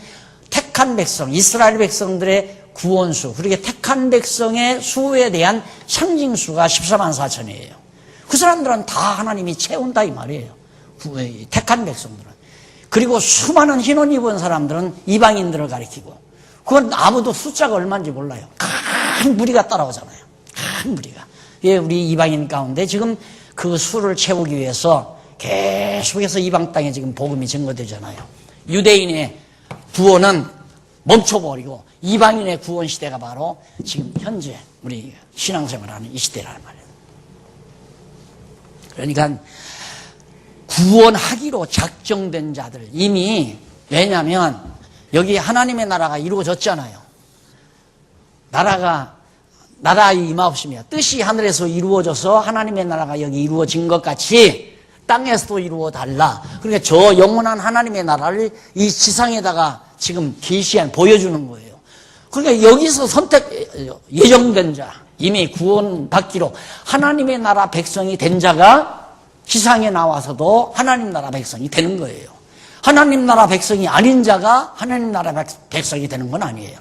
택한 백성, 이스라엘 백성들의 구원수, 그렇게 택한 백성의 수에 대한 상징수가 14만 4천이에요. 그 사람들은 다 하나님이 채운다 이 말이에요. 택한 백성들은. 그리고 수많은 흰옷 입은 사람들은 이방인들을 가리키고 그건 아무도 숫자가 얼마인지 몰라요. 큰 무리가 따라오잖아요. 큰 무리가. 예, 우리 이방인 가운데 지금 그 수를 채우기 위해서 계속해서 이방 땅에 지금 복음이 증거되잖아요. 유대인의 구원은 멈춰버리고 이방인의 구원 시대가 바로 지금 현재 우리 신앙생활하는 이 시대라는 말이에요. 그러니까 구원하기로 작정된 자들 이미, 왜냐하면 여기 하나님의 나라가 이루어졌잖아요. 나라의 임하옵시며 뜻이 하늘에서 이루어져서 하나님의 나라가 여기 이루어진 것 같이 땅에서도 이루어 달라. 그러니까 저 영원한 하나님의 나라를 이 지상에다가 지금 계시한 보여주는 거예요. 그러니까 여기서 예정된 자, 이미 구원받기로 하나님의 나라 백성이 된 자가 지상에 나와서도 하나님 나라 백성이 되는 거예요. 하나님 나라 백성이 아닌 자가 하나님 나라 백성이 되는 건 아니에요.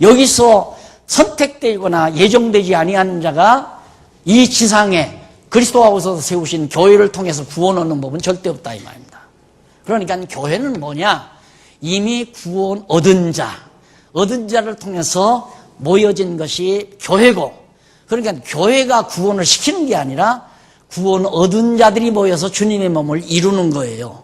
여기서 선택되거나 예정되지 아니한 자가 이 지상에 그리스도하고서 세우신 교회를 통해서 구원 얻는 법은 절대 없다 이 말입니다. 그러니까 교회는 뭐냐? 이미 구원 얻은 자를 통해서 모여진 것이 교회고, 그러니까 교회가 구원을 시키는 게 아니라 구원 얻은 자들이 모여서 주님의 몸을 이루는 거예요.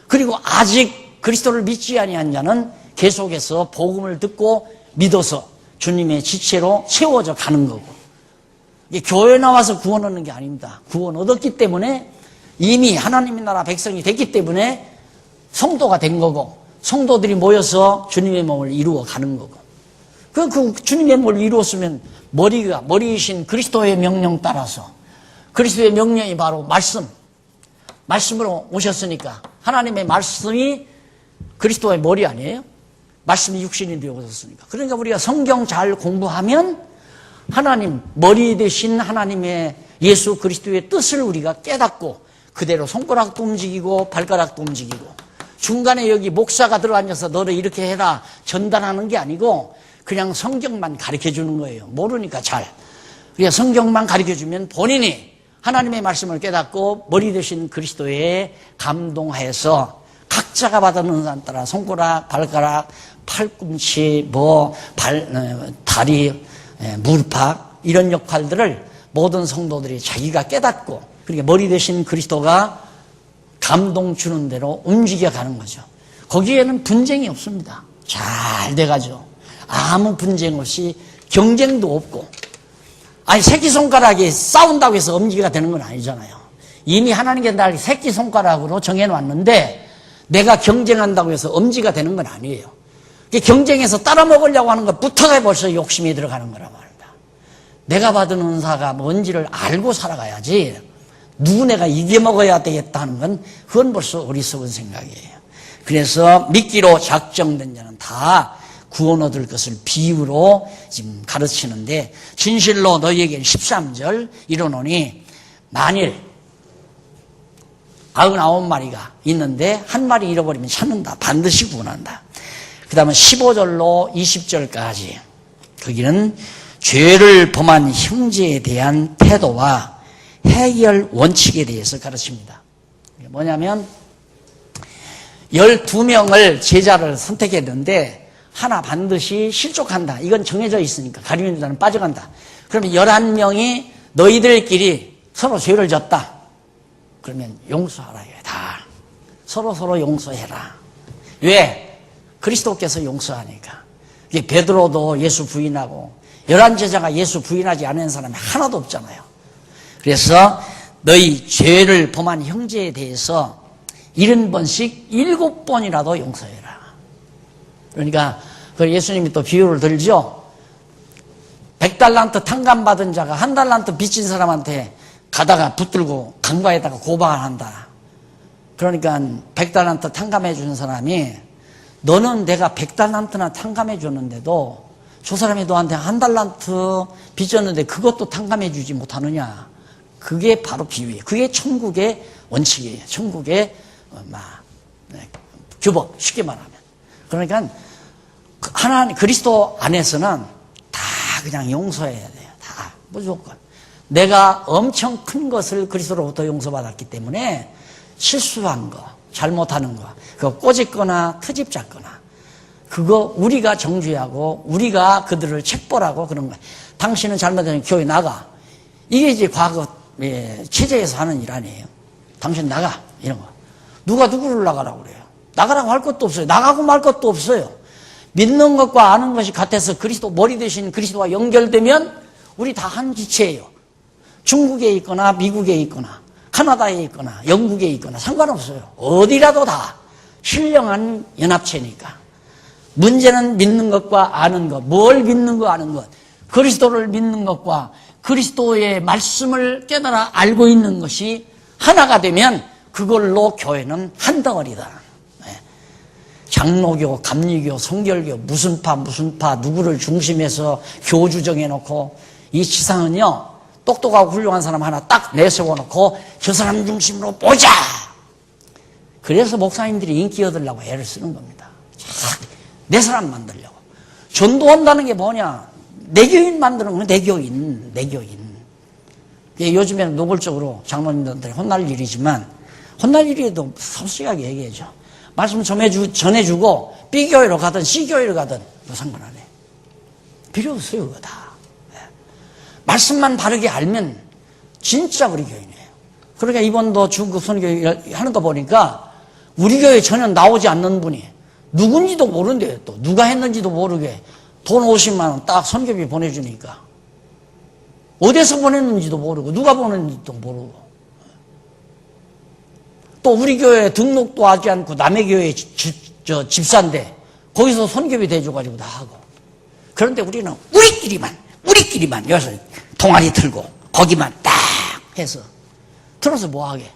그리고 아직 그리스도를 믿지 아니한 자는 계속해서 복음을 듣고 믿어서 주님의 지체로 세워져 가는 거고, 이게 교회 나와서 구원 얻는 게 아닙니다. 구원 얻었기 때문에 이미 하나님의 나라 백성이 됐기 때문에 성도가 된 거고, 성도들이 모여서 주님의 몸을 이루어 가는 거고, 그 주님의 몸을 이루었으면 머리이신 그리스도의 명령 따라서, 그리스도의 명령이 바로 말씀으로 오셨으니까 하나님의 말씀이 그리스도의 머리 아니에요? 말씀이 육신이 되어졌으니까. 그러니까 우리가 성경 잘 공부하면 하나님, 머리 되신 하나님의 예수 그리스도의 뜻을 우리가 깨닫고 그대로 손가락도 움직이고 발가락도 움직이고, 중간에 여기 목사가 들어앉아서 너를 이렇게 해라 전달하는 게 아니고 그냥 성경만 가르쳐 주는 거예요. 모르니까 잘. 그러니까 성경만 가르쳐 주면 본인이 하나님의 말씀을 깨닫고 머리 되신 그리스도에 감동해서 각자가 받은 은사에 따라 손가락, 발가락, 팔꿈치, 다리, 무릎팍 이런 역할들을 모든 성도들이 자기가 깨닫고, 그러니까 머리 되신 그리스도가 감동 주는 대로 움직여가는 거죠. 거기에는 분쟁이 없습니다. 잘 돼가죠. 아무 분쟁 없이 경쟁도 없고. 아니, 새끼손가락이 싸운다고 해서 엄지가 되는 건 아니잖아요. 이미 하나님께 날 새끼손가락으로 정해놨는데 내가 경쟁한다고 해서 엄지가 되는 건 아니에요. 경쟁해서 따라 먹으려고 하는 것부터가 벌써 욕심이 들어가는 거란 말입니다. 내가 받은 은사가 뭔지를 알고 살아가야지 누구네가 이겨먹어야 되겠다 하는 건 그건 벌써 어리석은 생각이에요. 그래서 믿기로 작정된 자는 다 구원 얻을 것을 비유로 지금 가르치는데, 진실로 너희에게 13절 이르노니 만일 99마리가 있는데 한 마리 잃어버리면 찾는다. 반드시 구원한다. 그 다음에 15절로 20절까지 거기는 죄를 범한 형제에 대한 태도와 해결 원칙에 대해서 가르칩니다. 뭐냐면 12명을 제자를 선택했는데 하나 반드시 실족한다. 이건 정해져 있으니까 가룟 유다는 빠져간다. 그러면 11명이 너희들끼리 서로 죄를 졌다. 그러면 용서하라. 다 서로 용서해라. 왜? 그리스도께서 용서하니까. 베드로도 예수 부인하고 11제자가 예수 부인하지 않은 사람이 하나도 없잖아요. 그래서 너희 죄를 범한 형제에 대해서 70번씩 7번이라도 용서해라. 그러니까 예수님이 또 비유를 들죠. 100달란트 탕감받은 자가 1달란트 빚진 사람한테 가다가 붙들고 강과에다가 고발을 한다. 그러니까 100달란트 탕감해 주는 사람이 너는 내가 100달란트나 탕감해 줬는데도 저 사람이 너한테 1달란트 빚졌는데 그것도 탕감해 주지 못하느냐. 그게 바로 비유예요. 그게 천국의 원칙이에요. 천국의 규범, 쉽게 말하면. 그러니까 하나님 그리스도 안에서는 다 그냥 용서해야 돼요. 다 무조건. 내가 엄청 큰 것을 그리스도로부터 용서받았기 때문에 실수한 거, 잘못하는 거, 그거 꼬집거나 트집 잡거나 그거 우리가 정죄하고 우리가 그들을 책벌하고 그런 거예요. 당신은 잘못하면 교회 나가. 이게 이제 과거 체제에서 하는 일 아니에요. 당신 나가 이런 거. 누가 누구를 나가라고 그래요. 나가라고 할 것도 없어요. 나가고 말 것도 없어요. 믿는 것과 아는 것이 같아서 그리스도 머리 대신 그리스도와 연결되면 우리 다 한 지체예요. 중국에 있거나 미국에 있거나 카나다에 있거나 영국에 있거나 상관없어요. 어디라도 다 신령한 연합체니까. 문제는 믿는 것과 아는 것. 뭘 믿는 거 아는 것. 그리스도를 믿는 것과 그리스도의 말씀을 깨달아 알고 있는 것이 하나가 되면 그걸로 교회는 한 덩어리다. 장로교, 감리교, 성결교, 무슨 파 누구를 중심해서 교주 정해놓고 이 지상은요 똑똑하고 훌륭한 사람 하나 딱 내세워놓고 저 사람 중심으로 보자. 그래서 목사님들이 인기 얻으려고 애를 쓰는 겁니다. 내 사람 만들려고. 전도한다는 게 뭐냐? 내교인 만드는 건 내교인. 요즘에는 노골적으로 장로님들한테 혼날 일이지만 혼날 일이라도 솔직하게 얘기해줘. 말씀 전해주고 B교회로 가든 C교회로 가든 뭐 상관 안 해. 필요 없어요 그거 다. 말씀만 바르게 알면 진짜 우리 교인이에요. 그러니까 이번도 중국 선교 하는 거 보니까 우리 교회 전혀 나오지 않는 분이 누군지도 모르는데요. 또 누가 했는지도 모르게 돈 50만 원 딱 선교비 보내주니까 어디서 보냈는지도 모르고 누가 보냈는지도 모르고 또 우리 교회 등록도 하지 않고 남의 교회 집사인데 거기서 선교비 대줘가지고 다 하고. 그런데 우리는 우리끼리만 여기서 동아리 틀고 거기만 딱 해서 틀어서 뭐하게.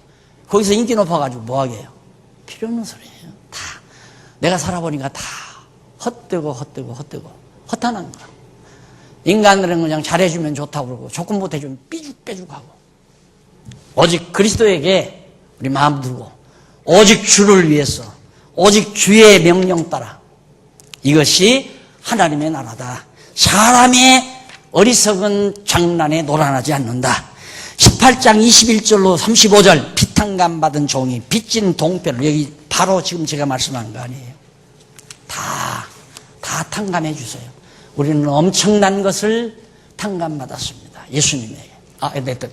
거기서 인기 높아가지고 뭐하게 해요. 필요 없는 소리예요. 다 내가 살아보니까 다 헛되고 허탄한 거야. 인간들은 그냥 잘해주면 좋다고 그러고 조금 못해주면 삐죽빼죽하고. 오직 그리스도에게 우리 마음 두고 오직 주를 위해서 오직 주의 명령 따라. 이것이 하나님의 나라다. 사람의 어리석은 장난에 놀아나지 않는다. 18장 21절로 35절 피탕감 받은 종이 빚진 동편을 여기 바로 지금 제가 말씀한 거 아니에요. 다 탕감해 주세요. 우리는 엄청난 것을 탕감받았습니다. 예수님에게.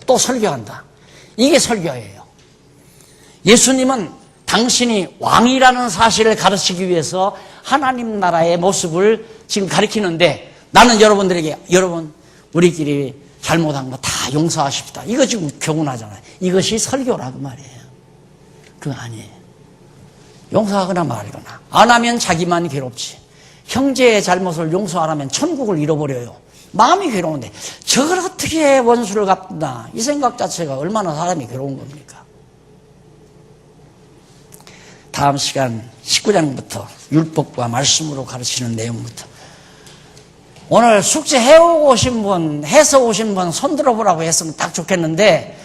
또 설교한다. 이게 설교예요. 예수님은 당신이 왕이라는 사실을 가르치기 위해서 하나님 나라의 모습을 지금 가르치는데 나는 여러분들에게 여러분 우리끼리 잘못한 거 다 용서하십시다. 이거 지금 교훈하잖아요. 이것이 설교라고 말이에요. 그거 아니에요. 용서하거나 말거나 안 하면 자기만 괴롭지. 형제의 잘못을 용서 안 하면 천국을 잃어버려요. 마음이 괴로운데 저걸 어떻게 원수를 갚나. 이 생각 자체가 얼마나 사람이 괴로운 겁니까? 다음 시간 19장부터 율법과 말씀으로 가르치는 내용부터 오늘 숙제 해오고 오신 분, 해서 오신 분 손 들어보라고 했으면 딱 좋겠는데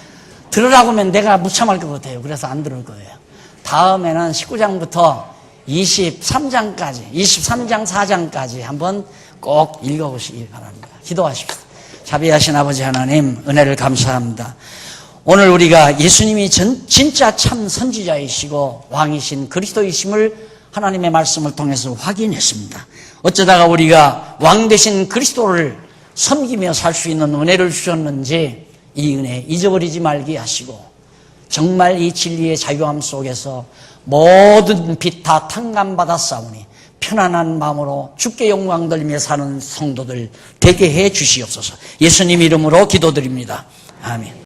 들으라고 하면 내가 무참할 것 같아요. 그래서 안 들을 거예요. 다음에는 19장부터 23장까지 23장 4장까지 한번 꼭 읽어보시기 바랍니다. 기도하십시오. 자비하신 아버지 하나님 은혜를 감사합니다. 오늘 우리가 예수님이 진짜 참 선지자이시고 왕이신 그리스도이심을 하나님의 말씀을 통해서 확인했습니다. 어쩌다가 우리가 왕 되신 그리스도를 섬기며 살 수 있는 은혜를 주셨는지 이 은혜 잊어버리지 말게 하시고 정말 이 진리의 자유함 속에서 모든 빚 다 탕감받았사오니 편안한 마음으로 주께 영광 돌리며 사는 성도들 되게 해 주시옵소서. 예수님 이름으로 기도드립니다. 아멘.